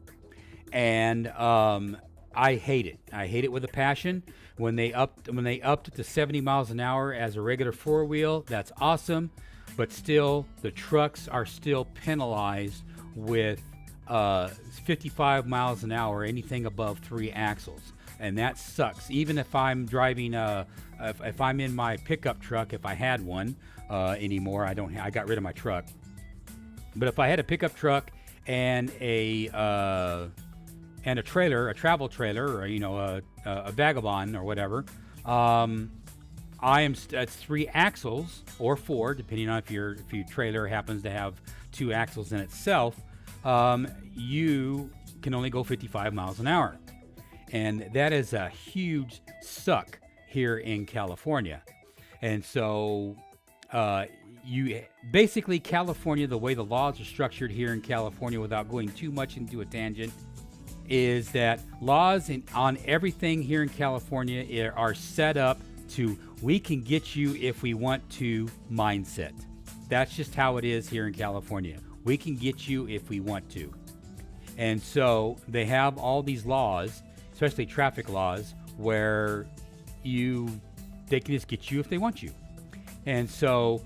And I hate it. I hate it with a passion. When they upped it to 70 miles an hour as a regular four-wheel, that's awesome. But still, the trucks are still penalized with 55 miles an hour, anything above 3 axles. And that sucks. Even if I'm driving, if I'm in my pickup truck, if I had one anymore, I got rid of my truck. But if I had a pickup truck and a trailer, a travel trailer, or a vagabond or whatever, it's 3 axles or 4, depending on if your trailer happens to have 2 axles in itself. You can only go 55 miles an hour, and that is a huge suck here in California. And so you basically California, the way the laws are structured here in California, without going too much into a tangent, is that laws on everything here in California are set up to we can get you if we want to mindset. That's just how it is here in California. We can get you if we want to. And so they have all these laws, especially traffic laws, where they can just get you if they want you. And so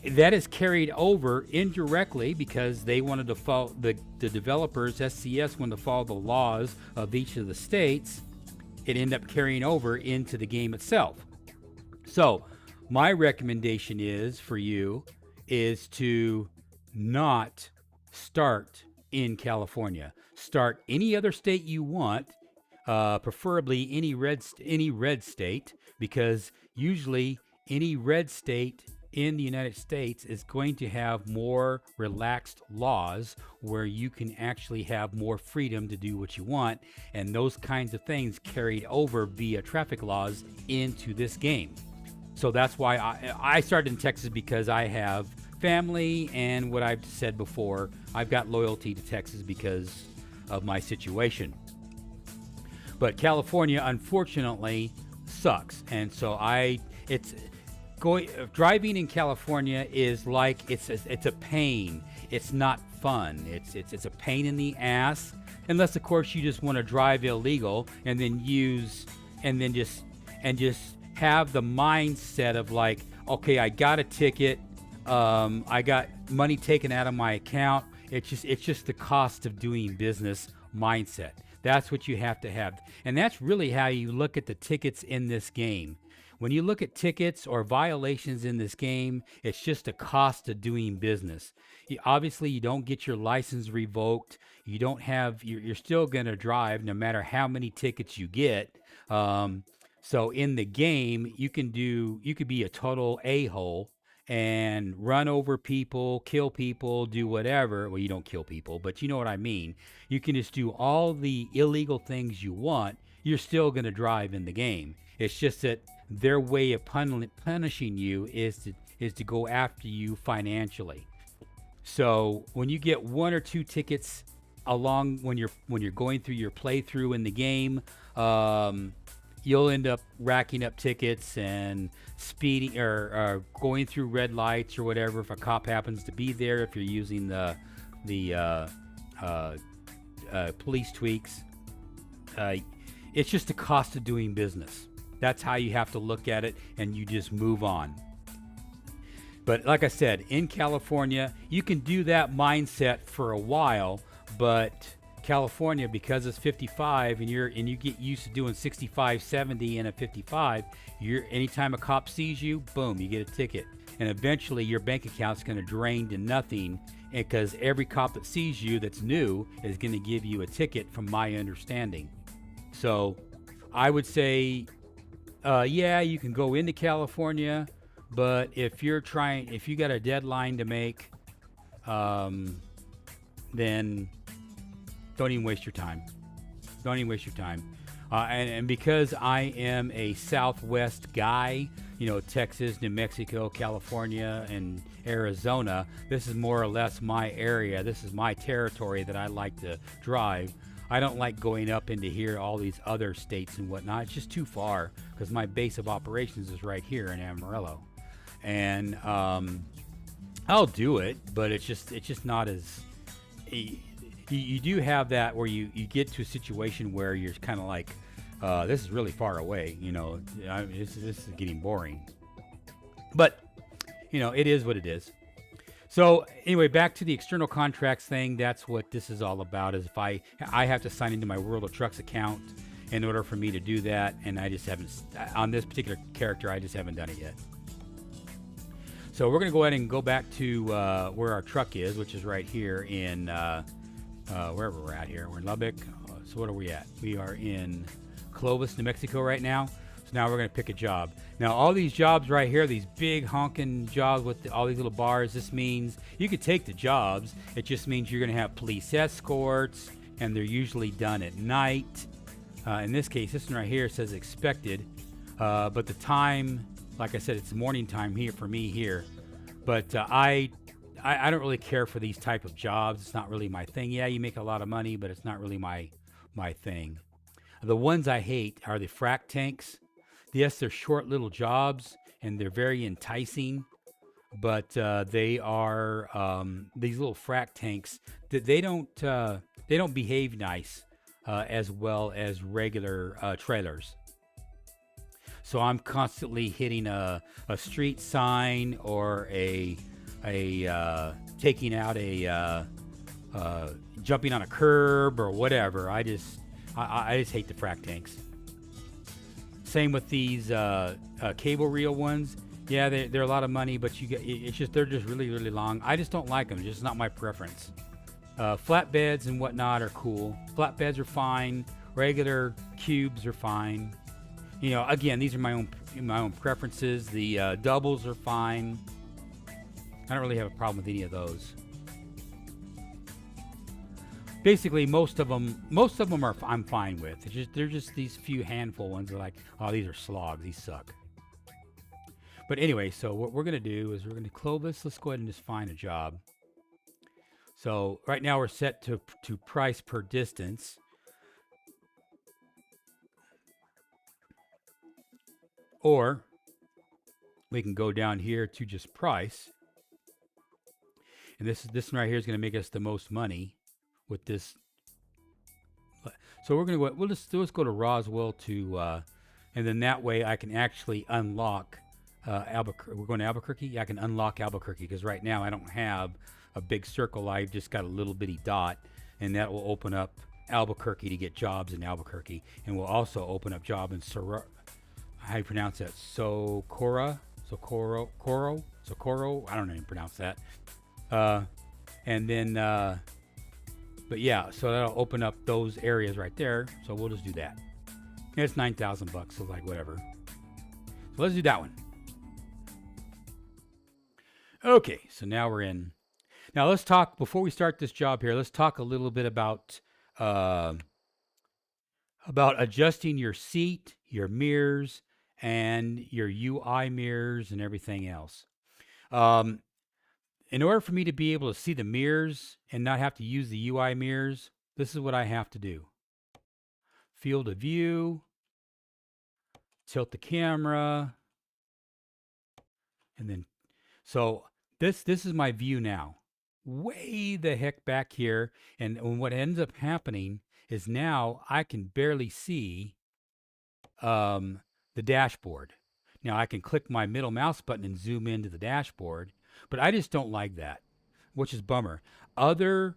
that is carried over indirectly because they wanted to follow the developers, SCS, wanted to follow the laws of each of the states. It ended up carrying over into the game itself. So my recommendation is for you is to not start in California. Start any other state you want, preferably any red state, because usually any red state in the United States is going to have more relaxed laws where you can actually have more freedom to do what you want, and those kinds of things carried over via traffic laws into this game. So that's why I started in Texas, because I have family, and what I've said before, I've got loyalty to Texas because of my situation. But California, unfortunately, sucks, and so driving in California is like it's a pain. It's not fun. It's a pain in the ass, unless of course you just want to drive illegal and then just have the mindset of like, okay, I got a ticket, I got money taken out of my account. It's just the cost of doing business mindset. That's what you have to have, and that's really how you look at the tickets in this game. When you look at tickets or violations in this game, it's just a cost of doing business. Obviously, you don't get your license revoked. You're still going to drive no matter how many tickets you get. So in the game, you could be a total a-hole and run over people, kill people, do whatever. Well, you don't kill people, but you know what I mean. You can just do all the illegal things you want. You're still going to drive in the game. It's just that their way of punishing you is to go after you financially. So when you get one or two tickets along when you're going through your playthrough in the game, you'll end up racking up tickets and speeding or going through red lights or whatever if a cop happens to be there. If you're using the police tweaks, it's just the cost of doing business. That's how you have to look at it, and you just move on. But like I said, in California, you can do that mindset for a while, but California, because it's 55 and you get used to doing 65, 70 and a 55, anytime a cop sees you, boom, you get a ticket. And eventually your bank account's going to drain to nothing, because every cop that sees you that's new is going to give you a ticket, from my understanding. So I would say, yeah, you can go into California, but if you got a deadline to make, then don't even waste your time. Don't even waste your time. And because I am a Southwest guy, Texas, New Mexico, California, and Arizona, this is more or less my area. This is my territory that I like to drive. I don't like going up into here, all these other states and whatnot. It's just too far, because my base of operations is right here in Amarillo. And I'll do it, but it's just not as... You do have that where you get to a situation where you're kind of like, this is really far away, this is getting boring. But, it is what it is. So anyway, back to the external contracts thing. That's what this is all about, is if I have to sign into my World of Trucks account in order for me to do that. And I just haven't, on this particular character, I just haven't done it yet. So we're going to go ahead and go back to where our truck is, which is right here in... wherever we're at here. We're in Lubbock. So what are we at? We are in Clovis, New Mexico right now. So now we're going to pick a job. Now all these jobs right here, these big honking jobs with all these little bars, this means you could take the jobs. It just means you're going to have police escorts, and they're usually done at night. In this case, this one right here says expected. But the time, like I said, it's morning time here for me here. But I don't really care for these type of jobs. It's not really my thing. Yeah, you make a lot of money, but it's not really my thing. The ones I hate are the frac tanks. Yes, they're short little jobs and they're very enticing, but they are these little frac tanks that they don't behave nice as well as regular trailers. So I'm constantly hitting a street sign or a taking out a jumping on a curb or whatever. I just hate the frac tanks. Same with these cable reel ones. Yeah, they're a lot of money, but it's just they're just really long. I just don't like them. It's just not my preference. Flatbeds and whatnot are cool. Flatbeds are fine. Regular cubes are fine. You know, again, these are my own preferences. The doubles are fine. I don't really have a problem with any of those. Basically, most of them are I'm fine with. They're just these few handful ones that are like, oh, these are slogs. These suck. But anyway, so what we're gonna do is we're gonna close this. Let's go ahead and just find a job. So right now we're set to price per distance. Or we can go down here to just price. And this one right here is going to make us the most money with this. So we're going to go, let's go to Roswell and then that way I can actually unlock Albuquerque. We're going to Albuquerque. Yeah, I can unlock Albuquerque because right now I don't have a big circle. I've just got a little bitty dot, and that will open up Albuquerque to get jobs in Albuquerque, and will also open up job in how do you pronounce that? Socorro. I don't even pronounce that. And then, but yeah, so that'll open up those areas right there. So we'll just do that. And it's $9,000, so like whatever. So let's do that one. Okay, so now we're in. Now let's talk before we start this job here. Let's talk a little bit about adjusting your seat, your mirrors, and your UI mirrors and everything else. In order for me to be able to see the mirrors and not have to use the UI mirrors, this is what I have to do. Field of view, tilt the camera, and then, so this is my view now. Way the heck back here, and what ends up happening is now I can barely see the dashboard. Now I can click my middle mouse button and zoom into the dashboard, but I just don't like that, which is bummer. Other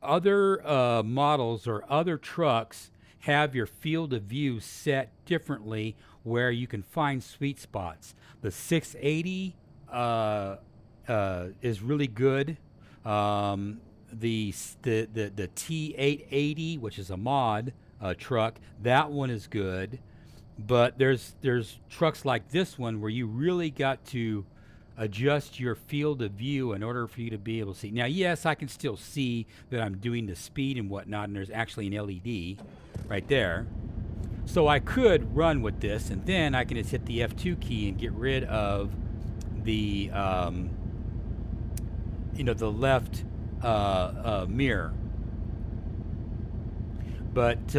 models or other trucks have your field of view set differently where you can find sweet spots. The 680 is really good. The T880, which is a mod truck, that one is good. But there's trucks like this one where you really got to adjust your field of view in order for you to be able to see. Now, yes, I can still see that I'm doing the speed and whatnot, and there's actually an LED right there. So I could run with this, and then I can just hit the F2 key and get rid of the the left mirror. But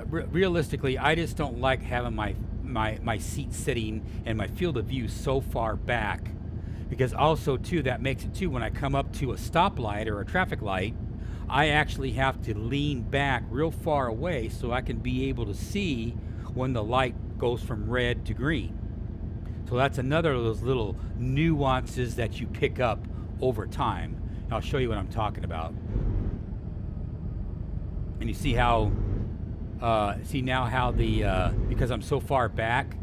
realistically, I just don't like having my seat sitting and my field of view so far back, because also too that makes it too when I come up to a stoplight or a traffic light, I actually have to lean back real far away so I can be able to see when the light goes from red to green. So that's another of those little nuances that you pick up over time. And I'll show you what I'm talking about. And you see how how the because I'm so far back,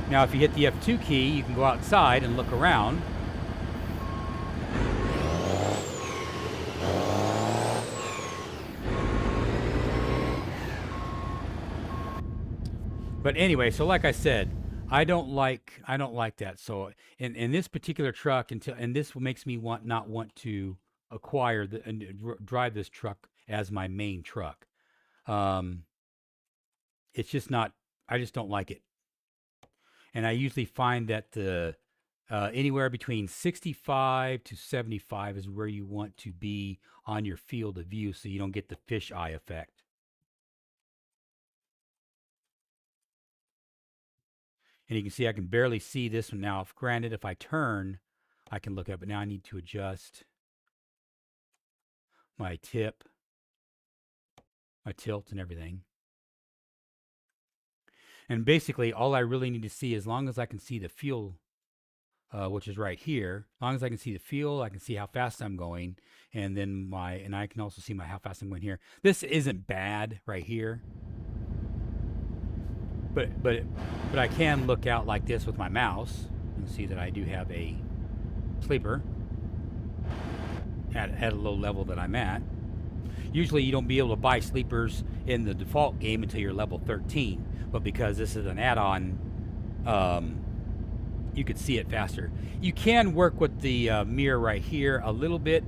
now if you hit the F2 key, you can go outside and look around. But anyway, so like I said, I don't like that. So in this particular truck, and this makes me not want to acquire and drive this truck as my main truck. It's just not. I just don't like it. And I usually find that the anywhere between 65 to 75 is where you want to be on your field of view so you don't get the fisheye effect. And you can see I can barely see this one now. If granted, if I turn, I can look at it, but now I need to adjust my tip, my tilt, and everything. And basically, all I really need to see, as long as I can see the fuel, which is right here, as long as I can see the fuel, I can see how fast I'm going, and then I can also see how fast I'm going here. This isn't bad right here, but I can look out like this with my mouse and see that I do have a sleeper at a low level that I'm at. Usually you don't be able to buy sleepers in the default game until you're level 13, but because this is an add-on, you could see it faster. You can work with the mirror right here a little bit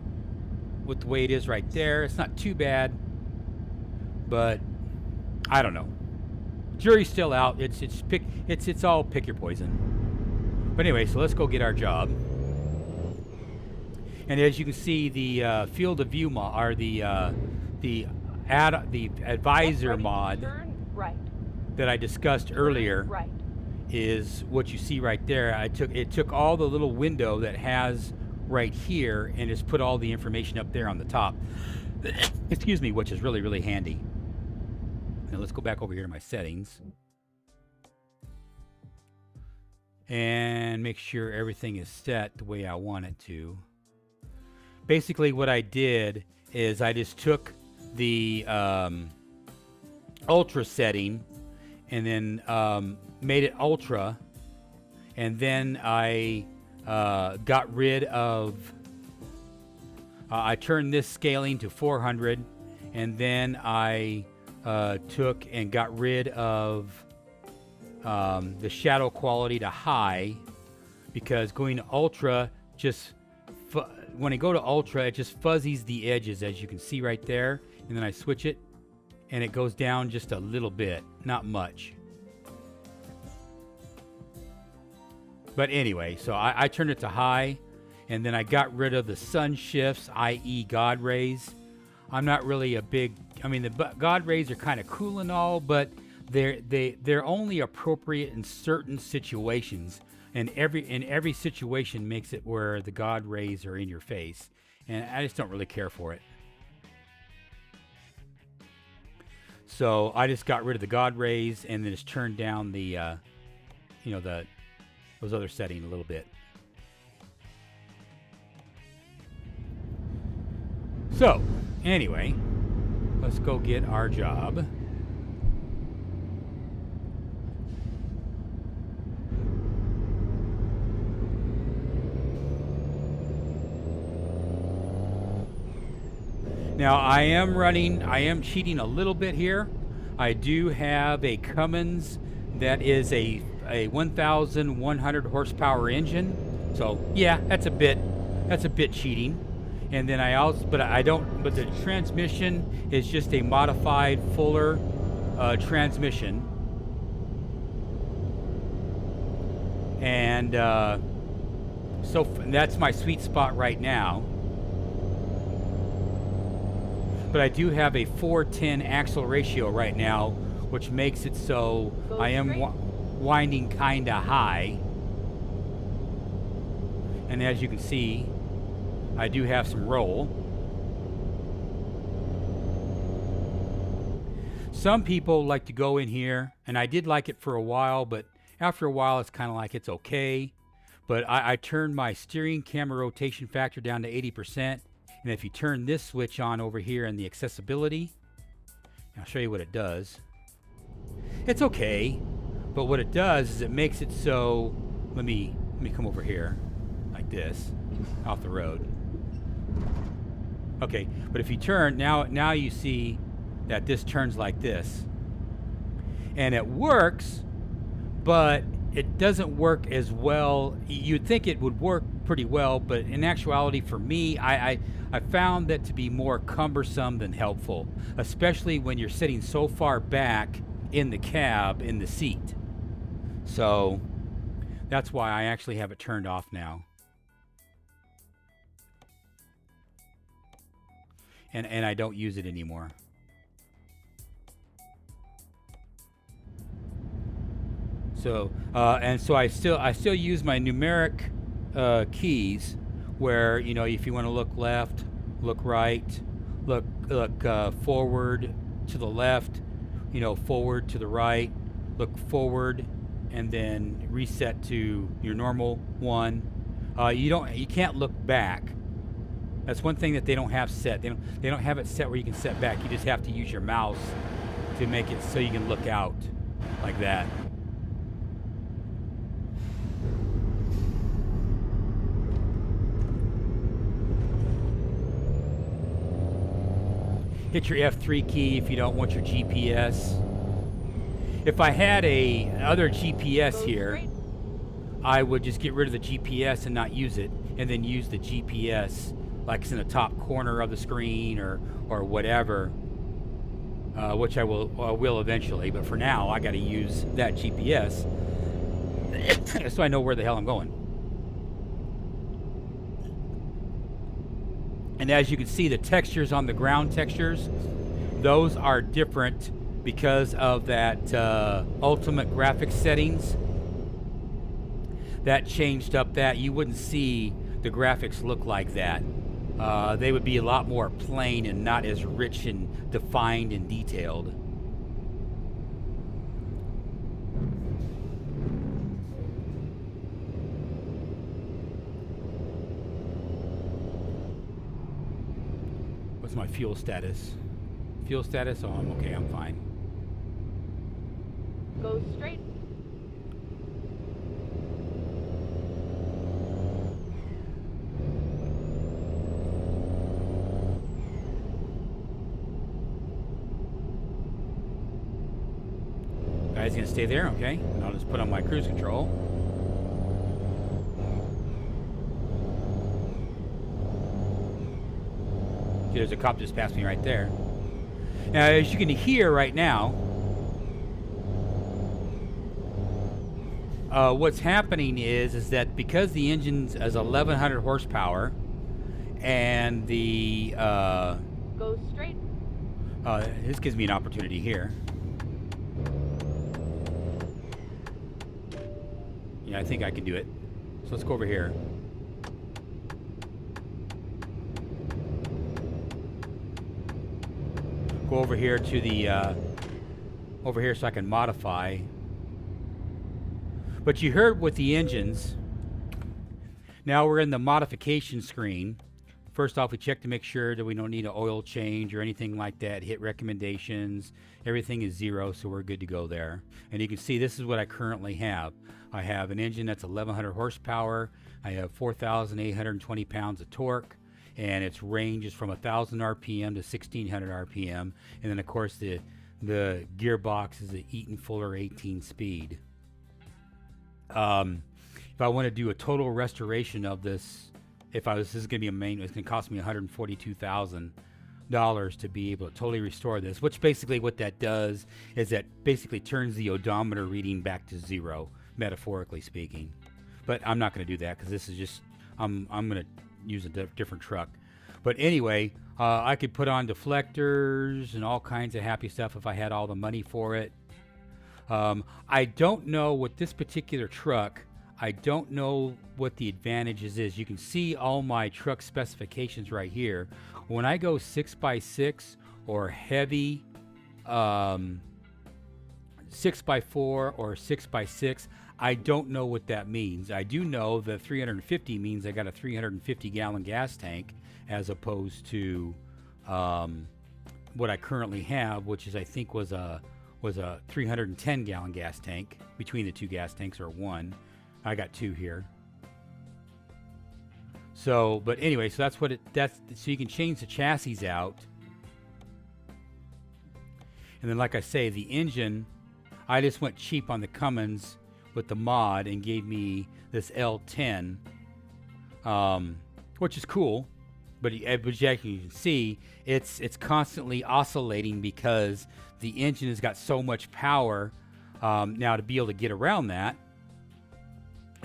with the way it is right there. It's not too bad, but I don't know. Jury's still out. It's all pick your poison. But anyway, so let's go get our job. And as you can see, the field of view mod, or the advisor mod that I discussed earlier, is what you see right there. It took all the little window that has right here and just put all the information up there on the top. Excuse me, which is really, really handy. Now let's go back over here to my settings and make sure everything is set the way I want it to. Basically what I did is I just took the ultra setting and then made it ultra, and then I got rid of I turned this scaling to 400, and then I took and got rid of the shadow quality to high, because going to ultra just when I go to ultra, it just fuzzies the edges, as you can see right there. And then I switch it, and it goes down just a little bit, not much. But anyway, so I turned it to high, and then I got rid of the sun shifts, i.e. God rays. I'm not really a big, I mean, the God rays are kind of cool and all, but they're only appropriate in certain situations. And every situation makes it where the God rays are in your face, and I just don't really care for it. So I just got rid of the God rays and then just turned down the, those other settings a little bit. So anyway, let's go get our job. Now I am cheating a little bit here. I do have a Cummins that is a 1,100 horsepower engine. So yeah, that's a bit cheating. And then but the transmission is just a modified Fuller transmission. And so that's my sweet spot right now. But I do have a 4:10 axle ratio right now, which makes it so I am winding kind of high. And as you can see, I do have some roll. Some people like to go in here, and I did like it for a while, but after a while it's kind of like it's okay. But I turned my steering camera rotation factor down to 80%. And if you turn this switch on over here in the accessibility, I'll show you what it does. It's okay, but what it does is it makes it so, let me come over here like this, off the road. Okay, but if you turn, now you see that this turns like this. And it works, but it doesn't work as well. You'd think it would work pretty well, but in actuality for me, I found that to be more cumbersome than helpful, especially when you're sitting so far back in the cab, in the seat. So That's why I actually have it turned off now. And I don't use it anymore. So and so I still use my numeric keys, where if you want to look left, look right, look forward to the left, forward to the right, look forward, and then reset to your normal one. You can't look back. That's one thing that they don't have set. They don't have it set where you can set back. You just have to use your mouse to make it so you can look out like that. Hit your F3 key if you don't want your GPS. If I had a other GPS here, I would just get rid of the GPS and not use it, and then use the GPS like it's in the top corner of the screen or whatever, which I will eventually. But for now, I got to use that GPS so I know where the hell I'm going. And as you can see, the textures on the ground textures, those are different because of that ultimate graphics settings. That changed up that. You wouldn't see the graphics look like that. They would be a lot more plain and not as rich and defined and detailed. What's my fuel status? Fuel status? Oh, I'm okay. I'm fine. Go straight. Guys, gonna stay there, okay? And I'll just put on my cruise control. See, there's a cop just passed me right there. Now, as you can hear right now, what's happening is that because the engine is 1,100 horsepower, and the Go straight. this gives me an opportunity here. Yeah, I think I can do it. So let's go over here. Go over here to the over here so I can modify. But you heard with the engines. Now we're in the modification screen. First off, we check to make sure that we don't need an oil change or anything like that. Hit recommendations. Everything is 0, so we're good to go there. And you can see this is what I currently have. I have an engine that's 1,100 horsepower. I have 4,820 pounds of torque. And its range is from 1,000 RPM to 1,600 RPM. And then, of course, the gearbox is an Eaton Fuller 18 speed. If I want to do a total restoration of this, this is going to be a main, it's going to cost me $142,000 to be able to totally restore this. Which basically what that does is that basically turns the odometer reading back to 0, metaphorically speaking. But I'm not going to do that because this is just I'm going to use a different truck. But anyway, I could put on deflectors and all kinds of happy stuff if I had all the money for it. I don't know with this particular truck. I don't know what the advantages is. You can see all my truck specifications right here. When I go 6x6 or heavy 6x4 or 6x6, I don't know what that means. I do know that 350 means I got a 350 gallon gas tank as opposed to what I currently have, which is I think was a 310 gallon gas tank between the two gas tanks, or one. I got two here. So, but anyway, so so you can change the chassis out. And then, like I say, the engine, I just went cheap on the Cummins with the mod and gave me this L10, which is cool. But as you can see, it's constantly oscillating because the engine has got so much power. Now, to be able to get around that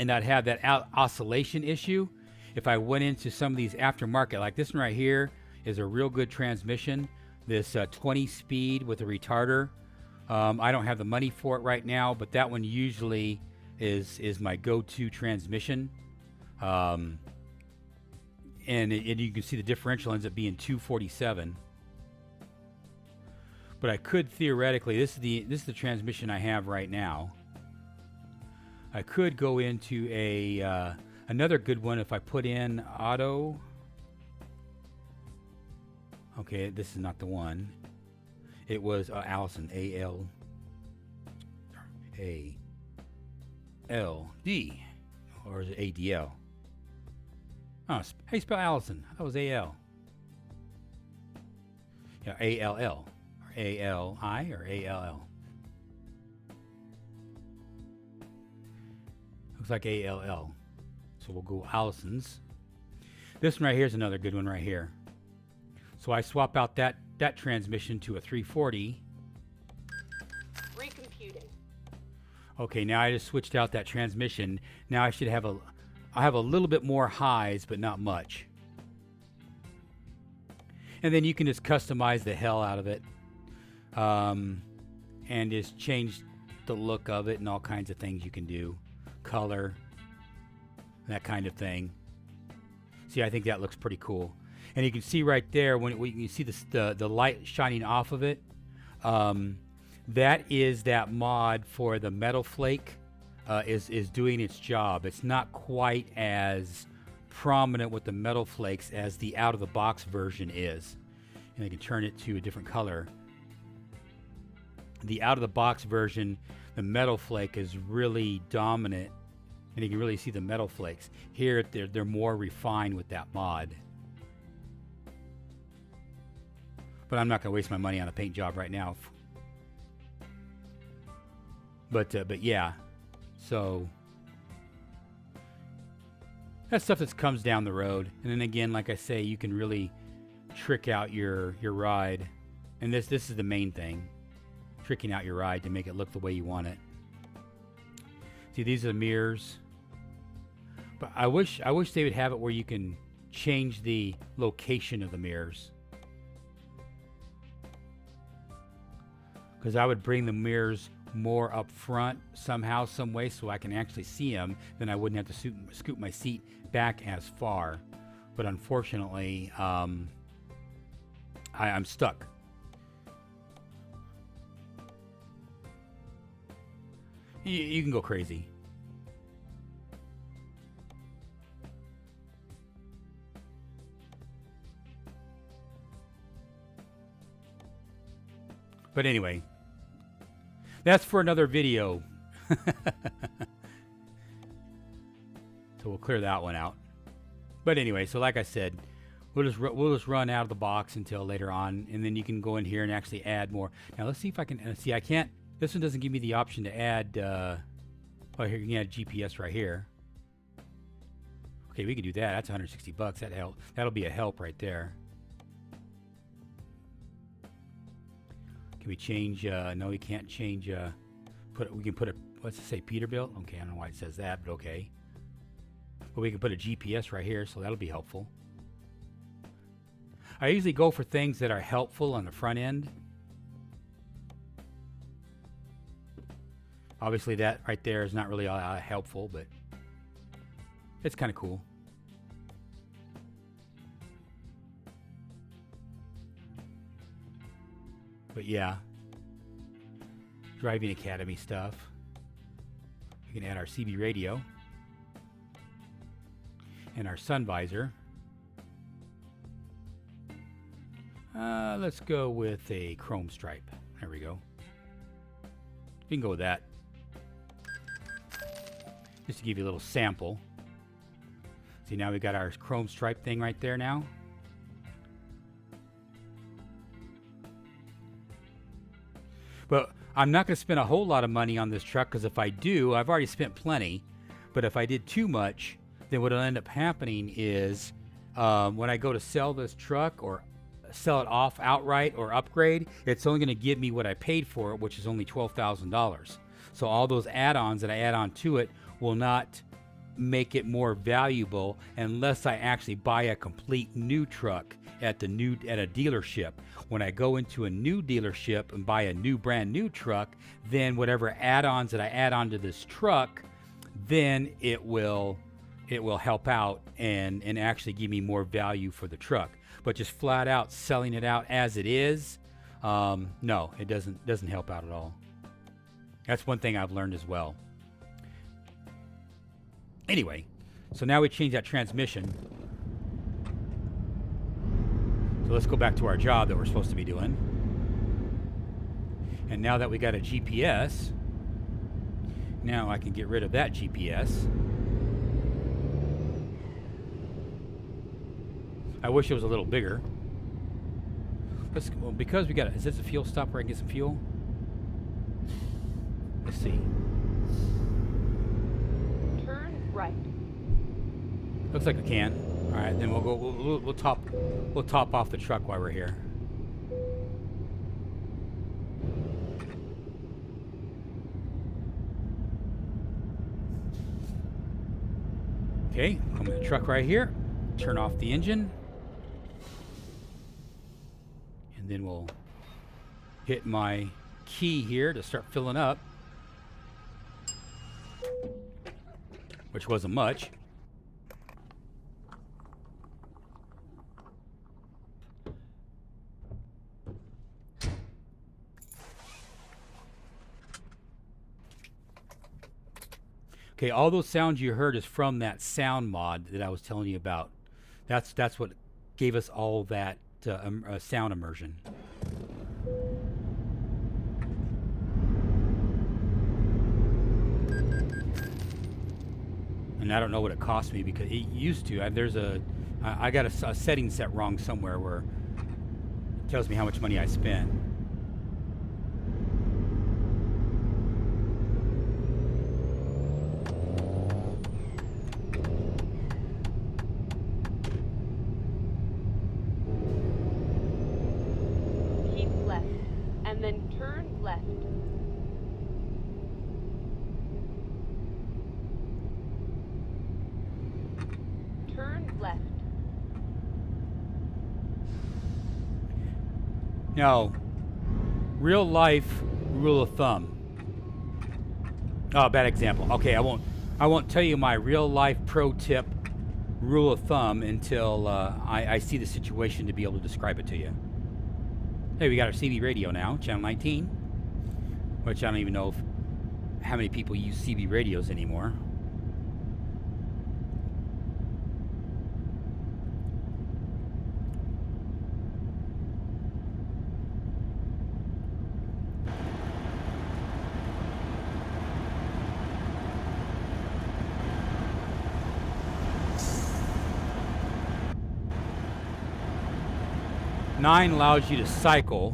and not have that oscillation issue. If I went into some of these aftermarket, like this one right here is a real good transmission. This 20 speed with a retarder. I don't have the money for it right now, but that one usually is my go-to transmission. And you can see the differential ends up being 247. But I could theoretically, this is the transmission I have right now. I could go into a another good one if I put in auto. Okay, this is not the one. It was Allison, A-L-A-L-D, or is it A-D-L? Oh, how do you spell Allison? That was A-L. Yeah, A-L-L, or A-L-I, or A-L-L. Looks like A-L-L. So we'll go Allison's. This one right here is another good one right here. So I swap out that transmission to a 340. Recomputing. Okay, now I just switched out that transmission. Now I should have I have a little bit more highs, but not much. And then you can just customize the hell out of it, and just change the look of it and all kinds of things you can do, color, that kind of thing. See, I think that looks pretty cool. And you can see right there when you see the light shining off of it. That is that mod for the metal flake is doing its job. It's not quite as prominent with the metal flakes as the out-of-the-box version is. And I can turn it to a different color. The out-of-the-box version, the metal flake is really dominant, and you can really see the metal flakes. Here, they're more refined with that mod. But I'm not going to waste my money on a paint job right now. But yeah, so that's stuff that comes down the road. And then again, like I say, you can really trick out your ride. And this is the main thing, tricking out your ride to make it look the way you want it. See, these are the mirrors. But I wish they would have it where you can change the location of the mirrors. Because I would bring the mirrors more up front somehow, some way, so I can actually see them. Then I wouldn't have to scoot my seat back as far. But unfortunately, I'm stuck. You can go crazy. But anyway, that's for another video. So we'll clear that one out. But anyway, so like I said, we'll just run out of the box until later on, and then you can go in here and actually add more. Now let's see if I can see. I can't. This one doesn't give me the option to add. Oh, here you can add GPS right here. Okay, we can do that. That's $160. That'll be a help right there. Can we change? No, we can't change. We can put a. What's it say? Peterbilt. Okay, I don't know why it says that, but okay. But we can put a GPS right here, so that'll be helpful. I usually go for things that are helpful on the front end. Obviously, that right there is not really helpful, but it's kind of cool. But yeah, Driving Academy stuff. We can add our CB radio and our sun visor. Let's go with a chrome stripe. There we go. We can go with that. Just to give you a little sample. See, now we got our chrome stripe thing right there now. But I'm not going to spend a whole lot of money on this truck, because if I do, I've already spent plenty. But if I did too much, then what will end up happening is when I go to sell this truck or sell it off outright or upgrade, it's only going to give me what I paid for it, which is only $12,000. So all those add-ons that I add on to it will not make it more valuable unless I actually buy a complete new truck at a dealership. When I go into a new dealership and buy a brand new truck, then whatever add-ons that I add onto this truck, then it will help out and actually give me more value for the truck. But just flat out selling it out as it is, no, it doesn't help out at all. That's one thing I've learned as well. Anyway, so now we change that transmission. So let's go back to our job that we're supposed to be doing. And now that we got a GPS, now I can get rid of that GPS. I wish it was a little bigger. Because we got is this a fuel stop where I can get some fuel? Let's see. Turn right. Looks like we can. All right, then we'll go. We'll top off the truck while we're here. Okay, come in the truck right here. Turn off the engine. And then we'll hit my key here to start filling up. Which wasn't much. Okay, all those sounds you heard is from that sound mod that I was telling you about. That's what gave us all that sound immersion. And I don't know what it cost me because it used to. I got a setting set wrong somewhere where it tells me how much money I spent. Then turn left. Turn left. Now, real life rule of thumb. Oh, bad example. Okay, I won't tell you my real life pro tip rule of thumb until I see the situation to be able to describe it to you. Hey, we got our CB radio now, channel 19, which I don't even know how many people use CB radios anymore. Nine allows you to cycle.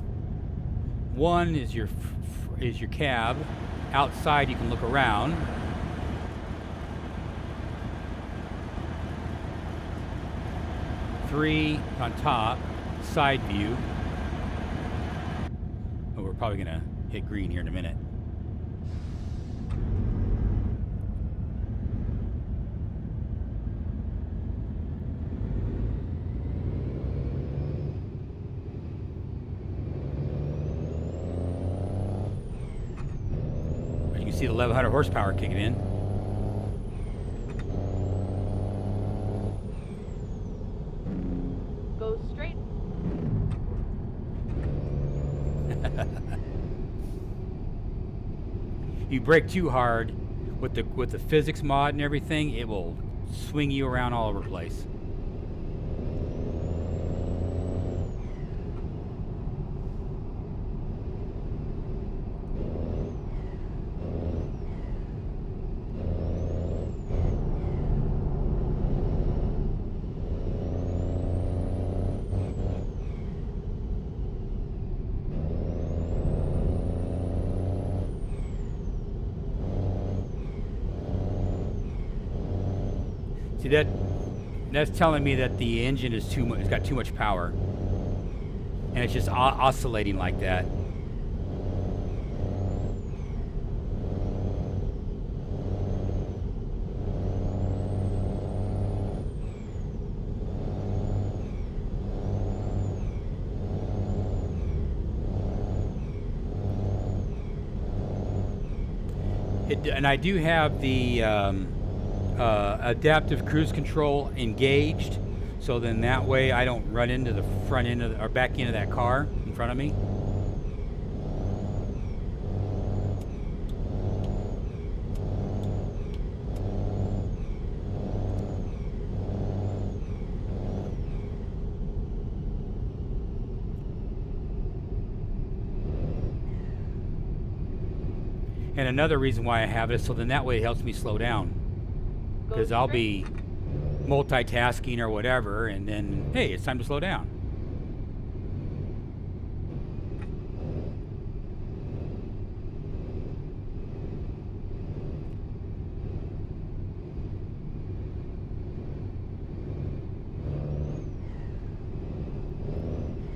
1 is your cab. Outside you can look around. 3 on top, side view. Oh, we're probably gonna hit green here in a minute. See the 1100 horsepower kicking in. Go straight. You brake too hard with the physics mod and everything, it will swing you around all over the place. See, that's telling me that the engine is it's got too much power, and it's just oscillating like that. And I do have the adaptive cruise control engaged, so then that way I don't run into the front end of or back into that car in front of me. And another reason why I have it is so then that way it helps me slow down. Go Because I'll straight. be multitasking or whatever, and then, hey, it's time to slow down.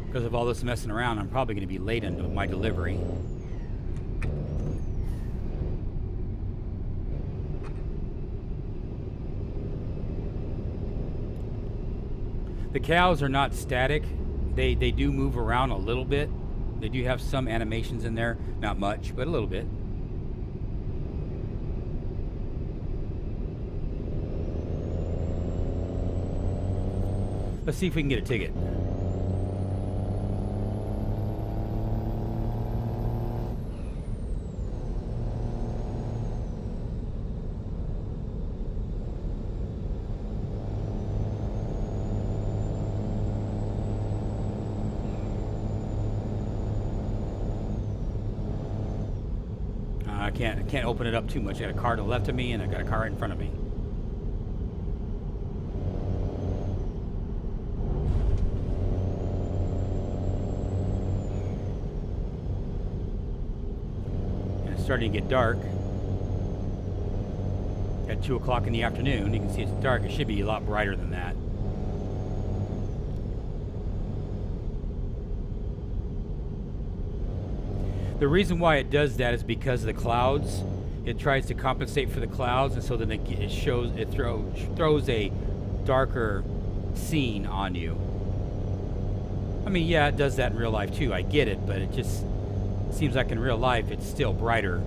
Because of all this messing around, I'm probably going to be late into my delivery. The cows are not static. They do move around a little bit. They do have some animations in there. Not much, but a little bit. Let's see if we can get a ticket. I can't open it up too much. I got a car to the left of me, and I got a car right in front of me. And it's starting to get dark. At 2 o'clock in the afternoon, you can see it's dark. It should be a lot brighter than that. The reason why it does that is because of the clouds. It tries to compensate for the clouds, and so then it throws a darker scene on you. I mean, yeah, it does that in real life too. I get it, but it just seems like in real life it's still brighter.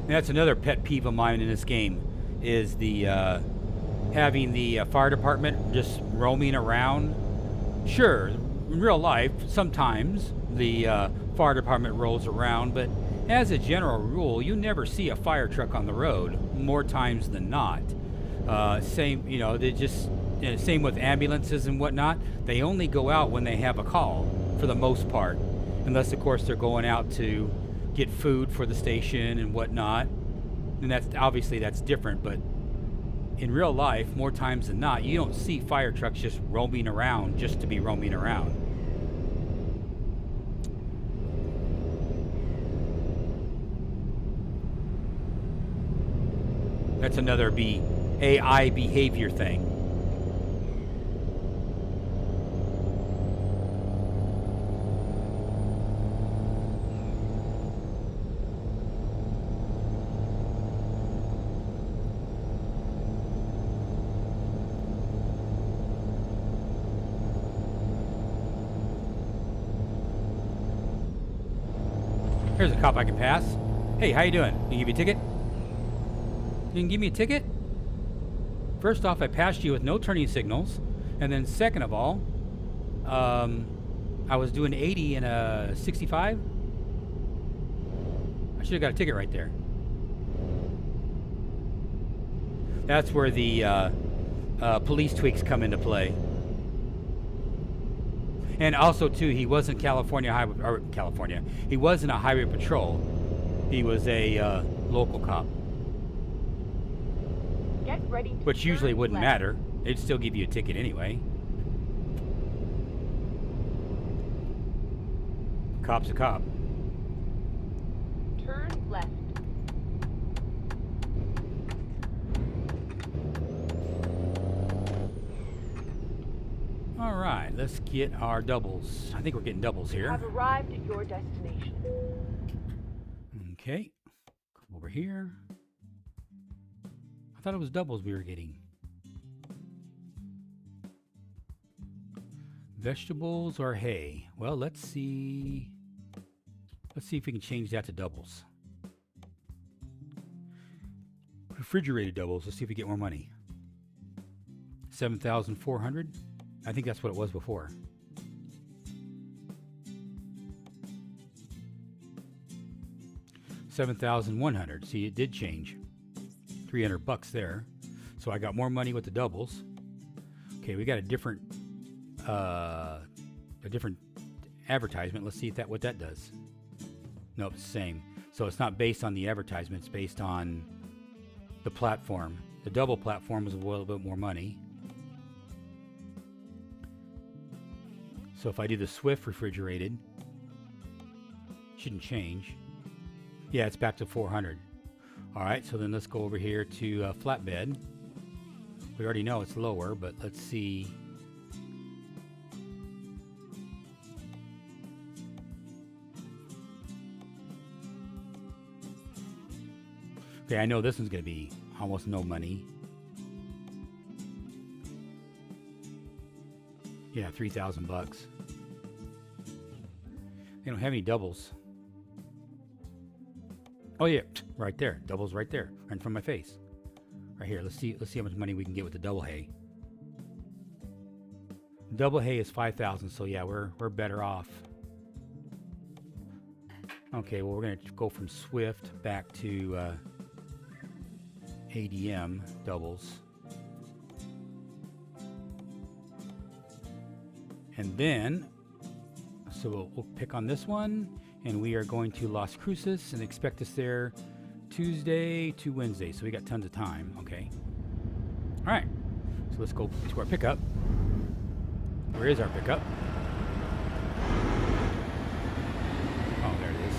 And that's another pet peeve of mine in this game, is the having the fire department just roaming around. Sure, in real life, sometimes the fire department rolls around, but as a general rule, you never see a fire truck on the road more times than not. Same, same with ambulances and whatnot. They only go out when they have a call, for the most part, unless of course they're going out to get food for the station and whatnot. And that's different, but in real life, more times than not, you don't see fire trucks just roaming around just to be roaming around. That's another AI behavior thing. Here's a cop I can pass. Hey, how you doing? Can you give me a ticket? You can give me a ticket? First off, I passed you with no turning signals. And then second of all, I was doing 80 in a 65. I should have got a ticket right there. That's where the police tweaks come into play. And also, too, he wasn't He wasn't a highway patrol. He was a local cop. Get ready to Which usually turn wouldn't left. matter. They'd still give you a ticket anyway. Cop's a cop. Turn left. All right, let's get our doubles. I think we're getting doubles You here. have arrived at your destination. Okay, come over here. I thought it was doubles we were getting. Vegetables or hay? Well, let's see. Let's see if we can change that to doubles. Refrigerated doubles. Let's see if we get more money. 7,400. I think that's what it was before. $7,100. See, it did change. $300 there. So I got more money with the doubles. Okay, we got a different advertisement. Let's see if what that does. Nope, it's the same. So it's not based on the advertisement. It's based on the platform. The double platform is a little bit more money. So if I do the Swift refrigerated, shouldn't change. Yeah, it's back to 400. All right, so then let's go over here to flatbed. We already know it's lower, but let's see. Okay, I know this one's going to be almost no money. Yeah, $3,000. They don't have any doubles. Oh yeah, right there. Doubles right there, right in front of my face. Right here. Let's see how much money we can get with the double hay. Double hay is 5,000, so yeah, we're better off. Okay, well we're gonna go from Swift back to ADM doubles. And then, so we'll pick on this one, and we are going to Las Cruces and expect us there Tuesday to Wednesday. So we got tons of time, okay. All right, so let's go to our pickup. Where is our pickup? Oh, there it is.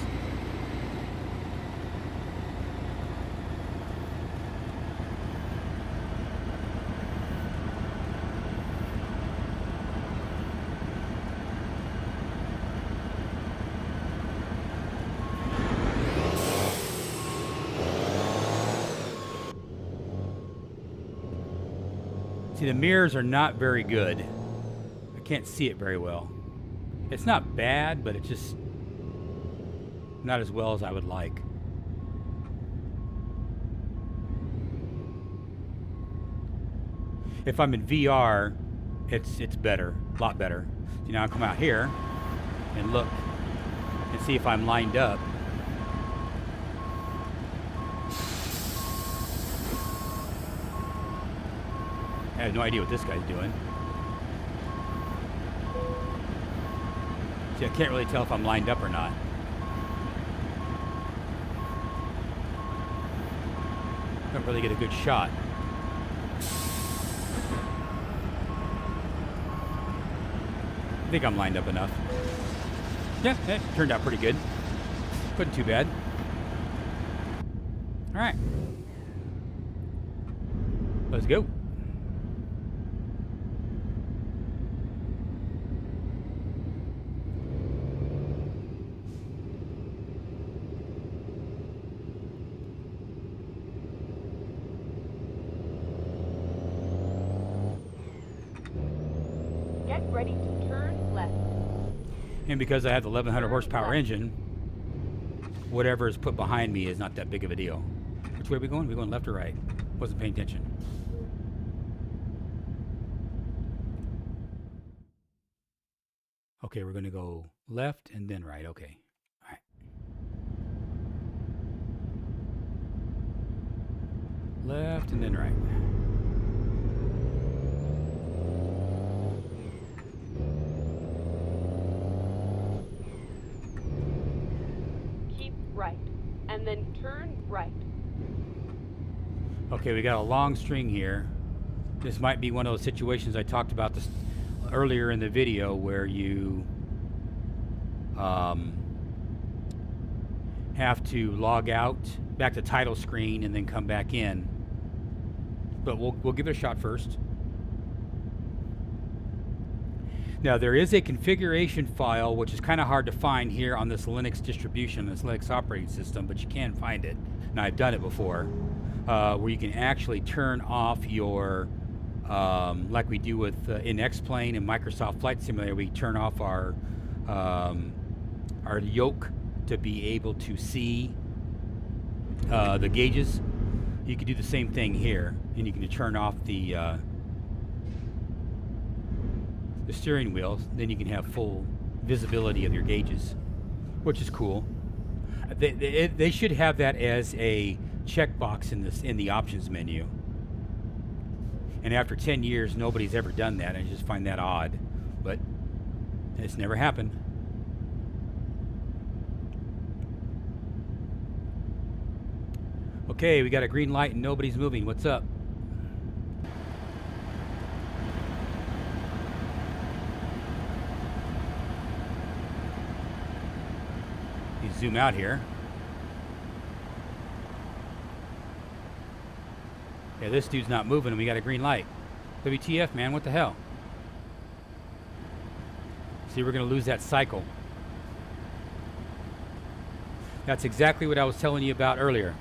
See, the mirrors are not very good. I can't see it very well. It's not bad, but it's just not as well as I would like. If I'm in VR, it's better, a lot better. So now I'll come out here and look and see if I'm lined up. I have no idea what this guy's doing. See, I can't really tell if I'm lined up or not. Don't really get a good shot. I think I'm lined up enough. Yeah, it turned out pretty good. Wasn't too bad. All right. Let's go. Get ready to turn left. And because I have the 1100 horsepower engine, whatever is put behind me is not that big of a deal. Which way are we going? Are we going left or right? Wasn't paying attention. Okay, we're going to go left and then right. Okay. All right. Left and then right. Right, and then turn right. Okay, we got a long string here. This might be one of those situations I talked about this earlier in the video where you have to log out back to title screen and then come back in. But we'll give it a shot first. Now there is a configuration file which is kind of hard to find here on this Linux distribution, this Linux operating system, but you can find it. Now I've done it before, where you can actually turn off your, like we do with in X-Plane and Microsoft Flight Simulator, we turn off our yoke to be able to see the gauges. You can do the same thing here, and you can turn off the steering wheel. Then you can have full visibility of your gauges, which is cool. They should have that as a checkbox in the options menu. And after 10 years, nobody's ever done that. I just find that odd, but it's never happened. Okay, we got a green light and nobody's moving. What's up? You zoom out here. Yeah, this dude's not moving and we got a green light. WTF, man, what the hell? See, we're going to lose that cycle. That's exactly what I was telling you about earlier.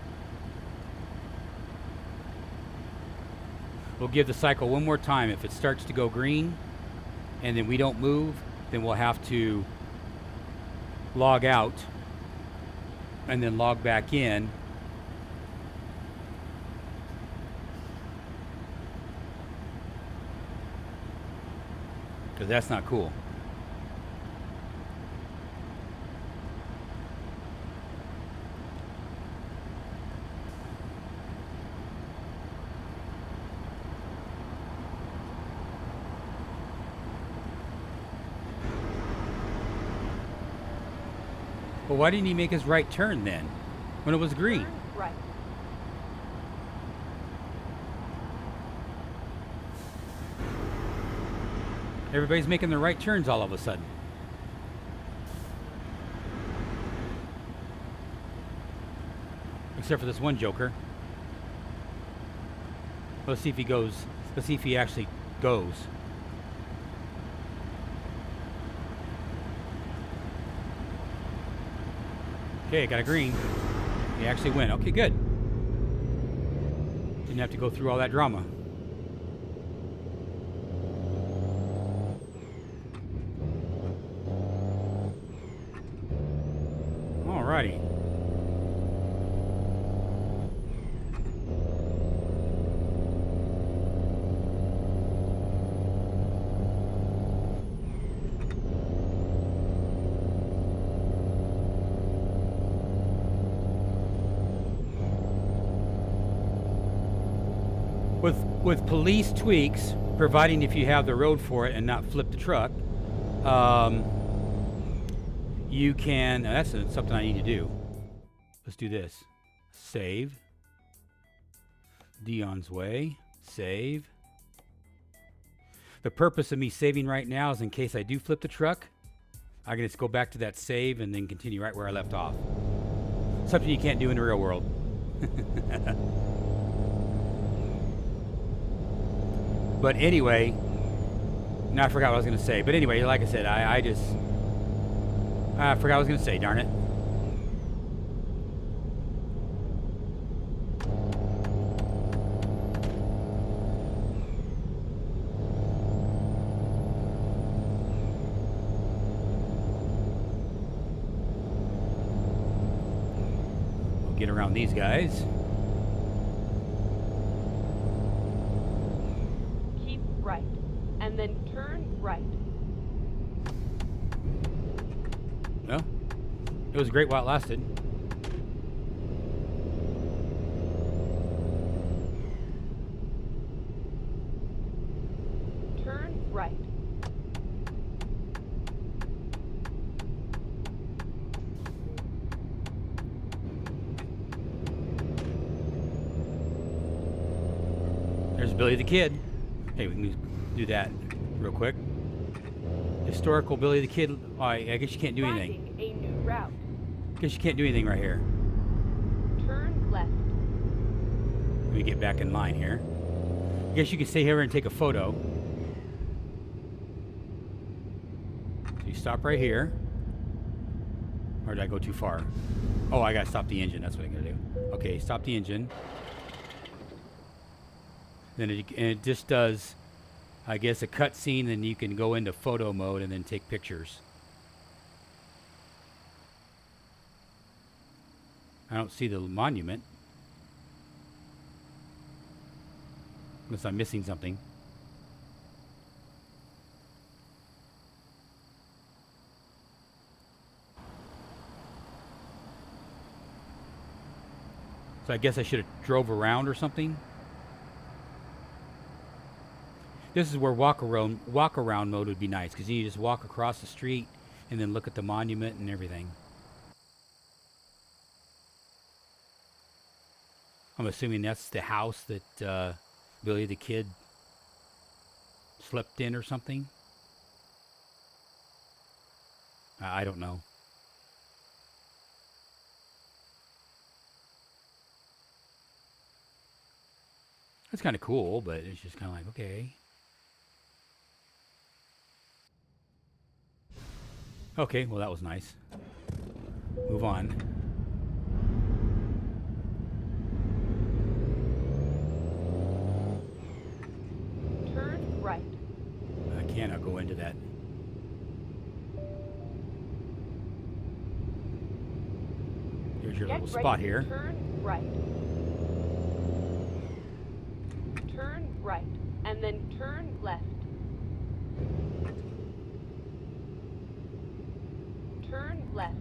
We'll give the cycle one more time. If it starts to go green and then we don't move, then we'll have to log out and then log back in. Because that's not cool. Well, why didn't he make his right turn then, when it was green? Turn right. Everybody's making the right turns all of a sudden. Except for this one joker. Let's see if he goes. Let's see if he actually goes. Okay, got a green. He actually went. Okay, good. Didn't have to go through all that drama. Alrighty. With police tweaks, providing if you have the road for it and not flip the truck, you can. That's something I need to do. Let's do this. Save. Dion's Way. Save. The purpose of me saving right now is in case I do flip the truck, I can just go back to that save and then continue right where I left off. Something you can't do in the real world. But anyway, now I forgot what I was going to say. But anyway, like I said, I forgot what I was going to say, darn it. We'll get around these guys. Right. And then turn right. Well, it was great while it lasted. Turn right. There's Billy the Kid. Hey, we can do that real quick. Historical Billy the Kid. Oh, I guess you can't do anything. Finding a new route. Guess you can't do anything right here. Turn left. Let me get back in line here. I guess you can stay here and take a photo. So you stop right here. Or did I go too far? Oh, I gotta stop the engine. That's what I'm gonna do. Okay, stop the engine. Then it just does, I guess, a cut scene, and you can go into photo mode and then take pictures. I don't see the monument. Unless I'm missing something. So I guess I should have drove around or something. This is where walk around mode would be nice, because you just walk across the street and then look at the monument and everything. I'm assuming that's the house that Billy the Kid slept in or something. I don't know. That's kind of cool, but it's just kind of like, okay. Okay, well, that was nice. Move on. Turn right. I cannot go into that. Here's your little spot here. Turn right. Turn right. And then turn left. Turn left.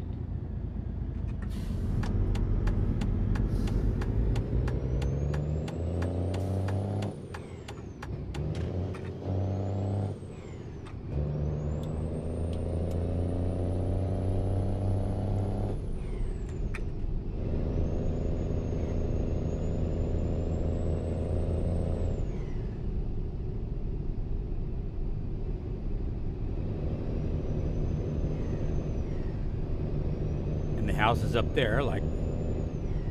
House is up there, like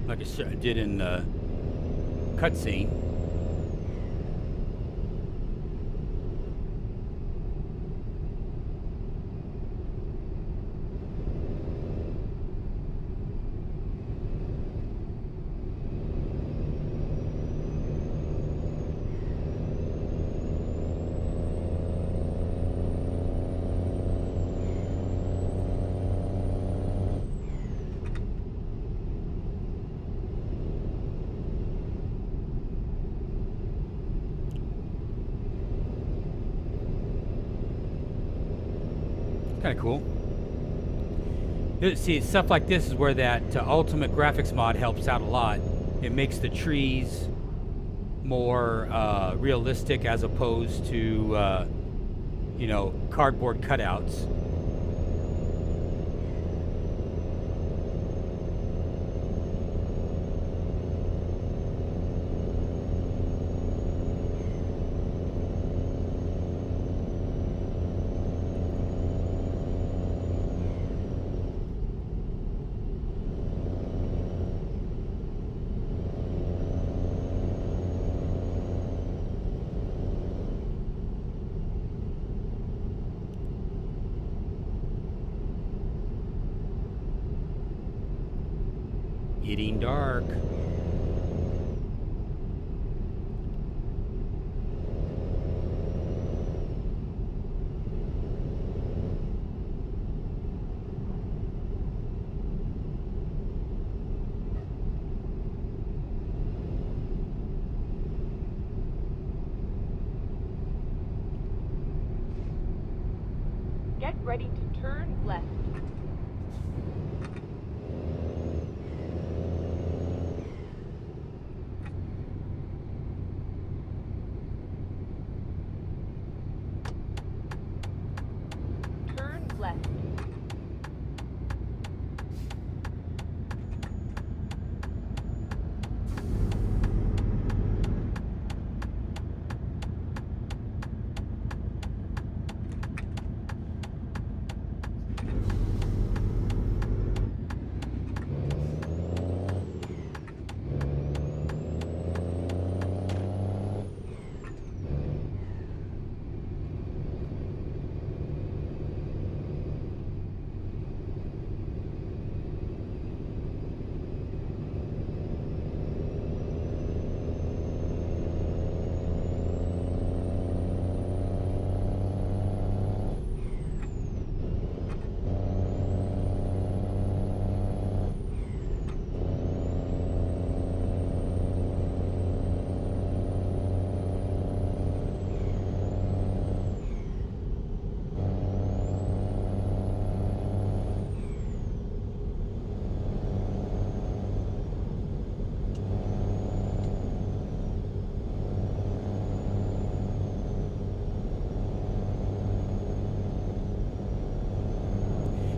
I did in the cutscene. Kind of cool. See, stuff like this is where that Ultimate Graphics mod helps out a lot. It makes the trees more realistic as opposed to, you know, cardboard cutouts. Getting dark. Get ready to turn left. Turn left.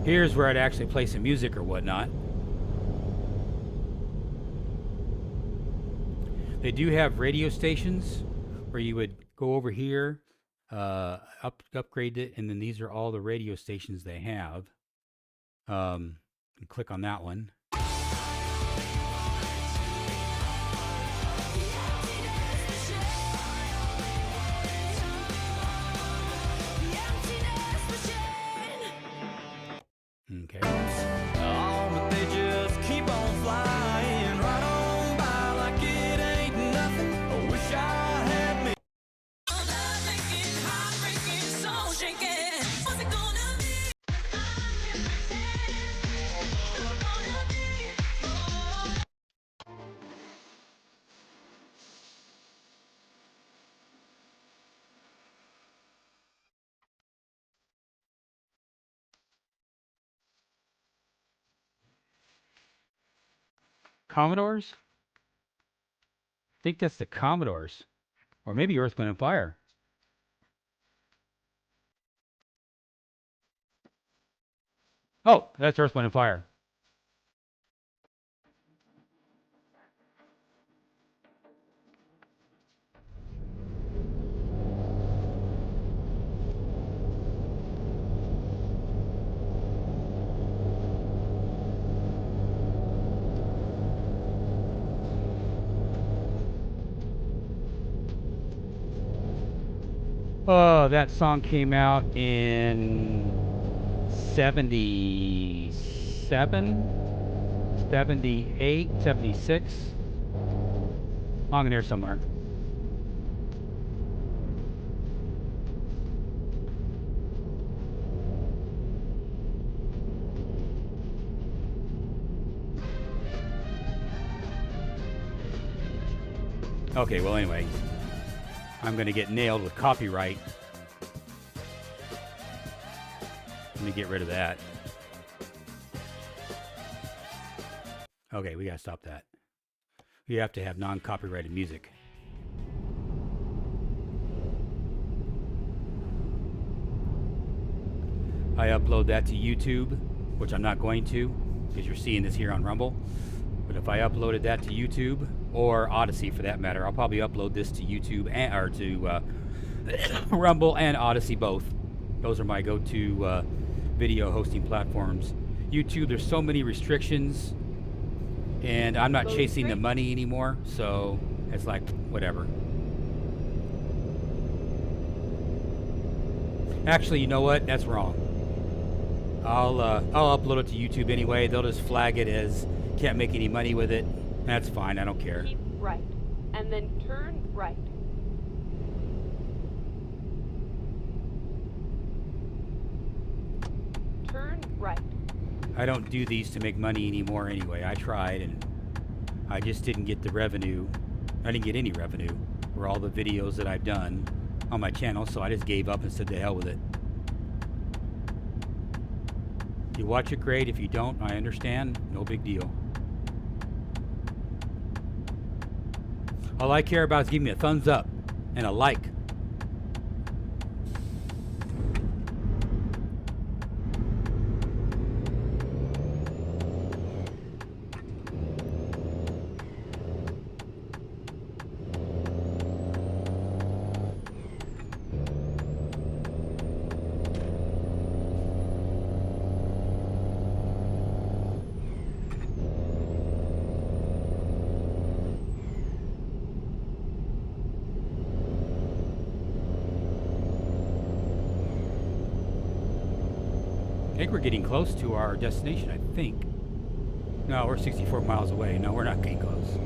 Here's where I'd actually play some music or whatnot. They do have radio stations where you would go over here, upgrade it, and then these are all the radio stations they have. And click on that one. Okay. Oh, but they just keep on flying right on by like it ain't nothing. I wish I had me. Commodores? I think that's the Commodores. Or maybe Earth, Wind, and Fire. Oh, that's Earth, Wind, and Fire. Oh, that song came out in 77, 78, 76. Along in there somewhere. Okay, well, anyway, I'm going to get nailed with copyright. Let me get rid of that. Okay, we got to stop that. We have to have non-copyrighted music. I upload that to YouTube, which I'm not going to, because you're seeing this here on Rumble. But if I uploaded that to YouTube, or Odyssey for that matter, I'll probably upload this to YouTube or to Rumble and Odyssey both. Those are my go-to video hosting platforms. YouTube, there's so many restrictions, and I'm not chasing the money anymore, so it's like whatever. Actually, you know what? That's wrong. I'll upload it to YouTube anyway. They'll just flag it as can't make any money with it. That's fine. I don't care. Keep right, and then turn right. Turn right. I don't do these to make money anymore anyway. I tried and I just didn't get the revenue. I didn't get any revenue for all the videos that I've done on my channel, so I just gave up and said to hell with it. If you watch it, great. If you don't, I understand. No big deal. All I care about is giving me a thumbs up and a like. I think we're getting close to our destination, I think. No, we're 64 miles away. No, we're not getting close.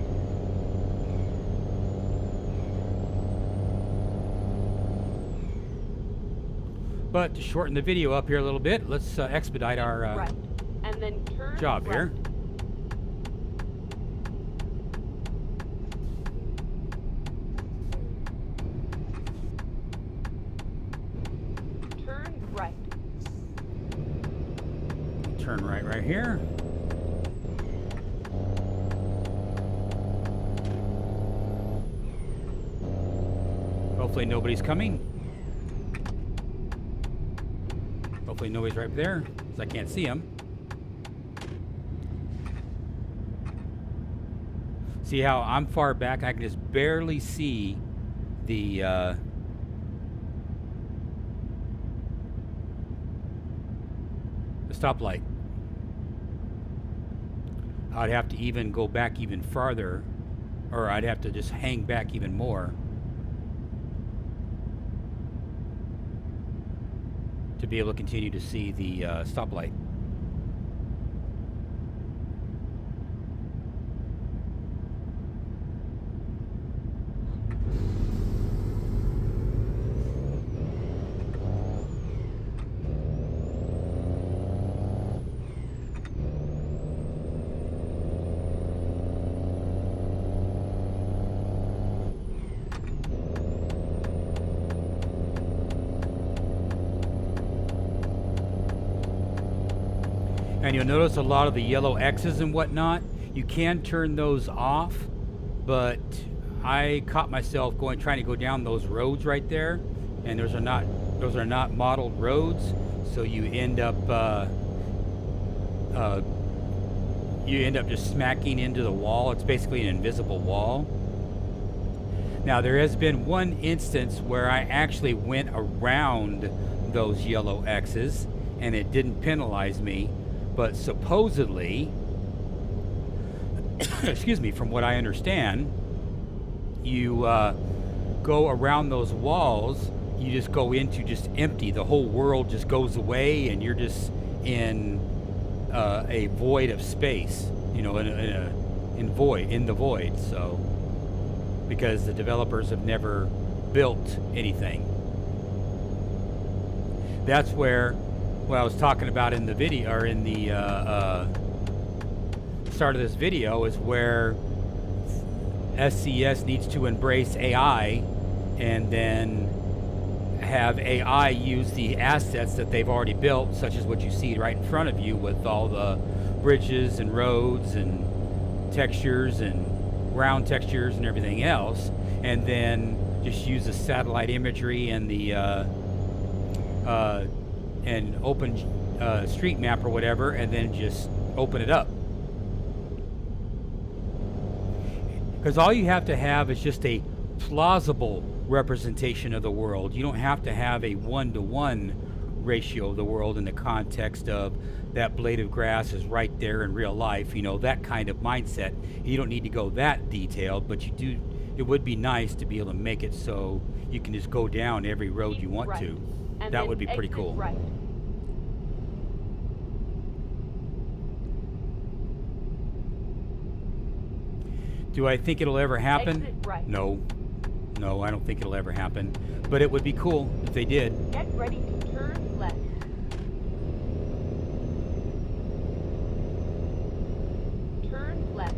But to shorten the video up here a little bit, let's expedite our right. And then turn job right. here. Turn right. Turn right here. Hopefully nobody's coming. Hopefully nobody's right there, because I can't see him. See how I'm far back? I can just barely see the stoplight. I'd have to even go back even farther, or I'd have to just hang back even more to be able to continue to see the stoplight. And you'll notice a lot of the yellow X's and whatnot. You can turn those off, but I caught myself trying to go down those roads right there, and those are not modeled roads, so you end up just smacking into the wall. It's basically an invisible wall. Now there has been one instance where I actually went around those yellow X's, and it didn't penalize me. But supposedly, excuse me, from what I understand, you go around those walls, you just go into just empty. The whole world just goes away, and you're just in a void of space, you know, in the void. So, because the developers have never built anything. That's where what I was talking about in the video, or in the start of this video, is where SCS needs to embrace AI and then have AI use the assets that they've already built, such as what you see right in front of you with all the bridges and roads and textures and ground textures and everything else, and then just use the satellite imagery and the and open street map or whatever, and then just open it up. Because all you have to have is just a plausible representation of the world. You don't have to have a 1-to-1 ratio of the world in the context of that blade of grass is right there in real life, you know, that kind of mindset. You don't need to go that detailed, but it would be nice to be able to make it so you can just go down every road you want to. And that would be pretty cool. Right. Do I think it'll ever happen? Exit right. No, I don't think it'll ever happen. But it would be cool if they did. Get ready to turn left. Turn left.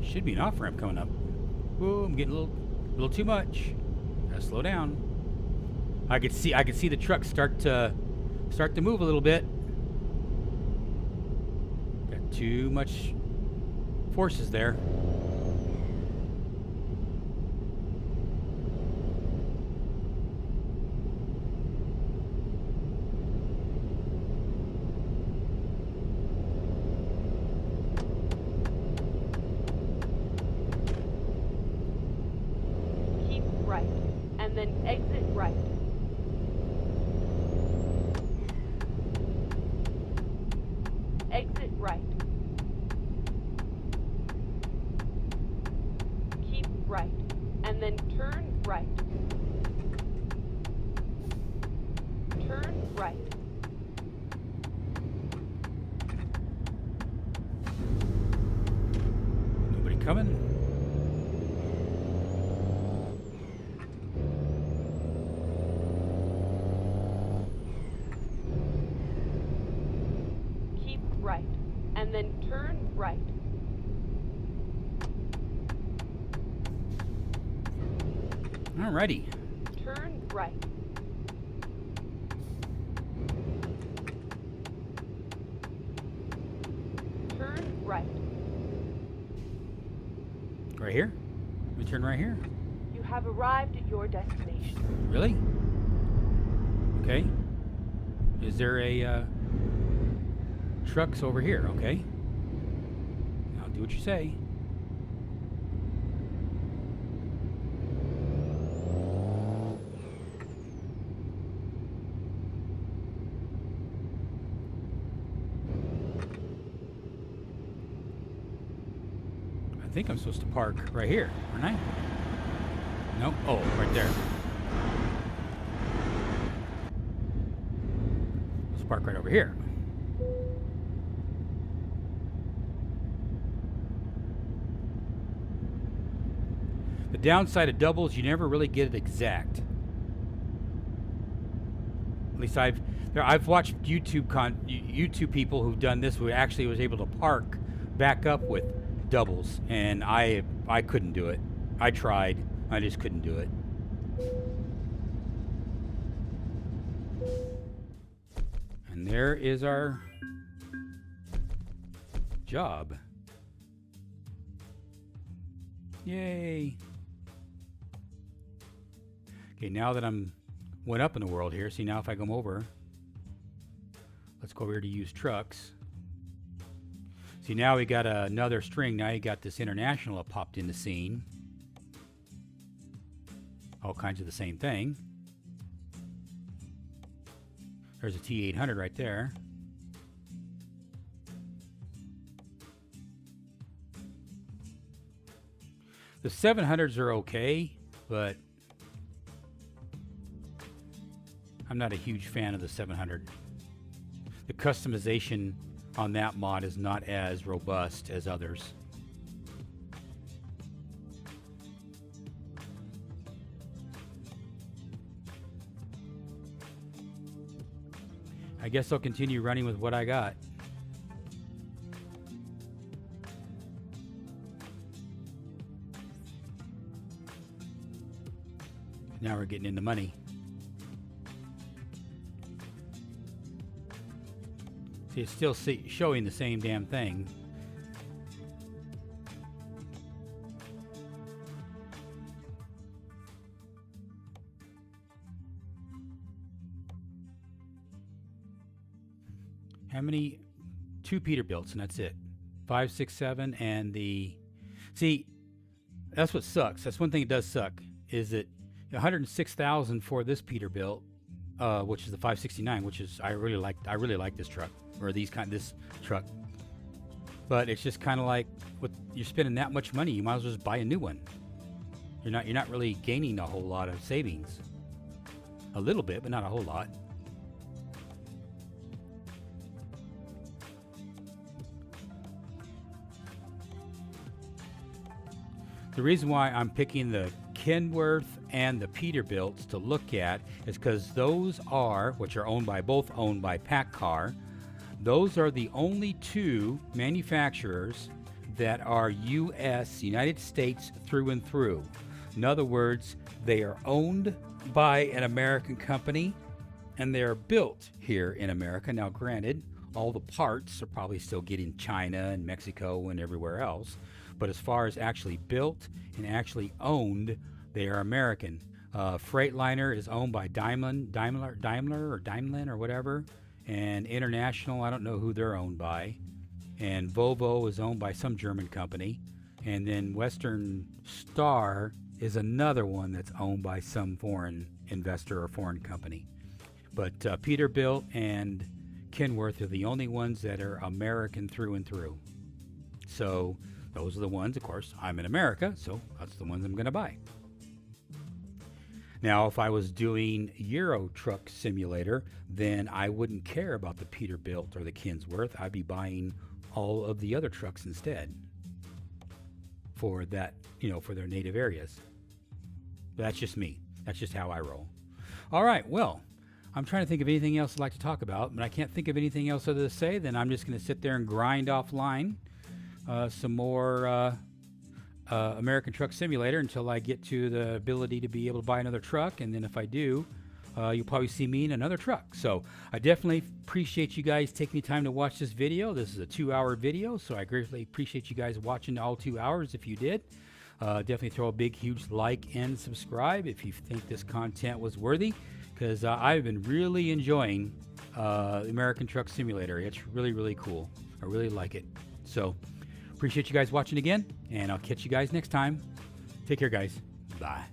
Should be an off ramp coming up. Whoa, I'm getting a little too much. Gotta slow down. I could see the truck start to move a little bit. Got too much forces there. Keep right. And then exit right. Exit right. Keep right. And then turn right. Turn right. Nobody coming? Keep right. And then turn right. Alrighty. Turn right. turn right. Right here? We turn right here. You have arrived at your destination. Really? Okay. Is there a trucks over here? Okay. I'll do what you say. I think I'm supposed to park right here, aren't I? Nope. Oh, right there. Let's park right over here. The downside of doubles, you never really get it exact. At least I've watched YouTube people who've done this who actually was able to park back up with doubles, and I couldn't do it. I tried. I just couldn't do it. And there is our job. Yay. Okay, now that I'm went up in the world here, see now if I come over, let's go over here to use trucks. See, now we got another string. Now you got this international that popped in the scene. All kinds of the same thing. There's a T800 right there. The 700s are okay, but I'm not a huge fan of the 700. The customization on that mod is not as robust as others. I guess I'll continue running with what I got. Now we're getting into money. See, it's still showing the same damn thing. How many? 2 Peterbilts, and that's it. 5, 6, 7, and the... See, that's what sucks. That's one thing that does suck, is that 106,000 for this Peterbilt, which is the 569, which is I really like this truck, or this truck. But it's just kind of like, you're spending that much money, you might as well just buy a new one. You're not really gaining a whole lot of savings. A little bit, but not a whole lot. The reason why I'm picking the Kenworth and the Peterbilts to look at is because those are, which are both owned by PACCAR, those are the only 2 manufacturers that are United States through and through. In other words, they are owned by an American company and they are built here in America. Now, granted, all the parts are probably still getting China and Mexico and everywhere else. But as far as actually built and actually owned, they are American. Freightliner is owned by Daimler or whatever. And International, I don't know who they're owned by. And Volvo is owned by some German company. And then Western Star is another one that's owned by some foreign investor or foreign company. But Peterbilt and Kenworth are the only ones that are American through and through. So those are the ones, of course, I'm in America, so that's the ones I'm going to buy. Now, if I was doing Euro Truck Simulator, then I wouldn't care about the Peterbilt or the Kenworth. I'd be buying all of the other trucks instead for that, for their native areas. But that's just me. That's just how I roll. All right, well, I'm trying to think of anything else I'd like to talk about, but I can't think of anything else other to say. Then I'm just going to sit there and grind offline some more American Truck Simulator until I get to the ability to be able to buy another truck. And then if I do, you'll probably see me in another truck. So I definitely appreciate you guys taking the time to watch this video. This is a 2-hour video, so I greatly appreciate you guys watching all 2 hours if you did. Definitely throw a big, huge like and subscribe if you think this content was worthy, because I've been really enjoying American Truck Simulator. It's really, really cool. I really like it. So appreciate you guys watching again, and I'll catch you guys next time. Take care, guys. Bye.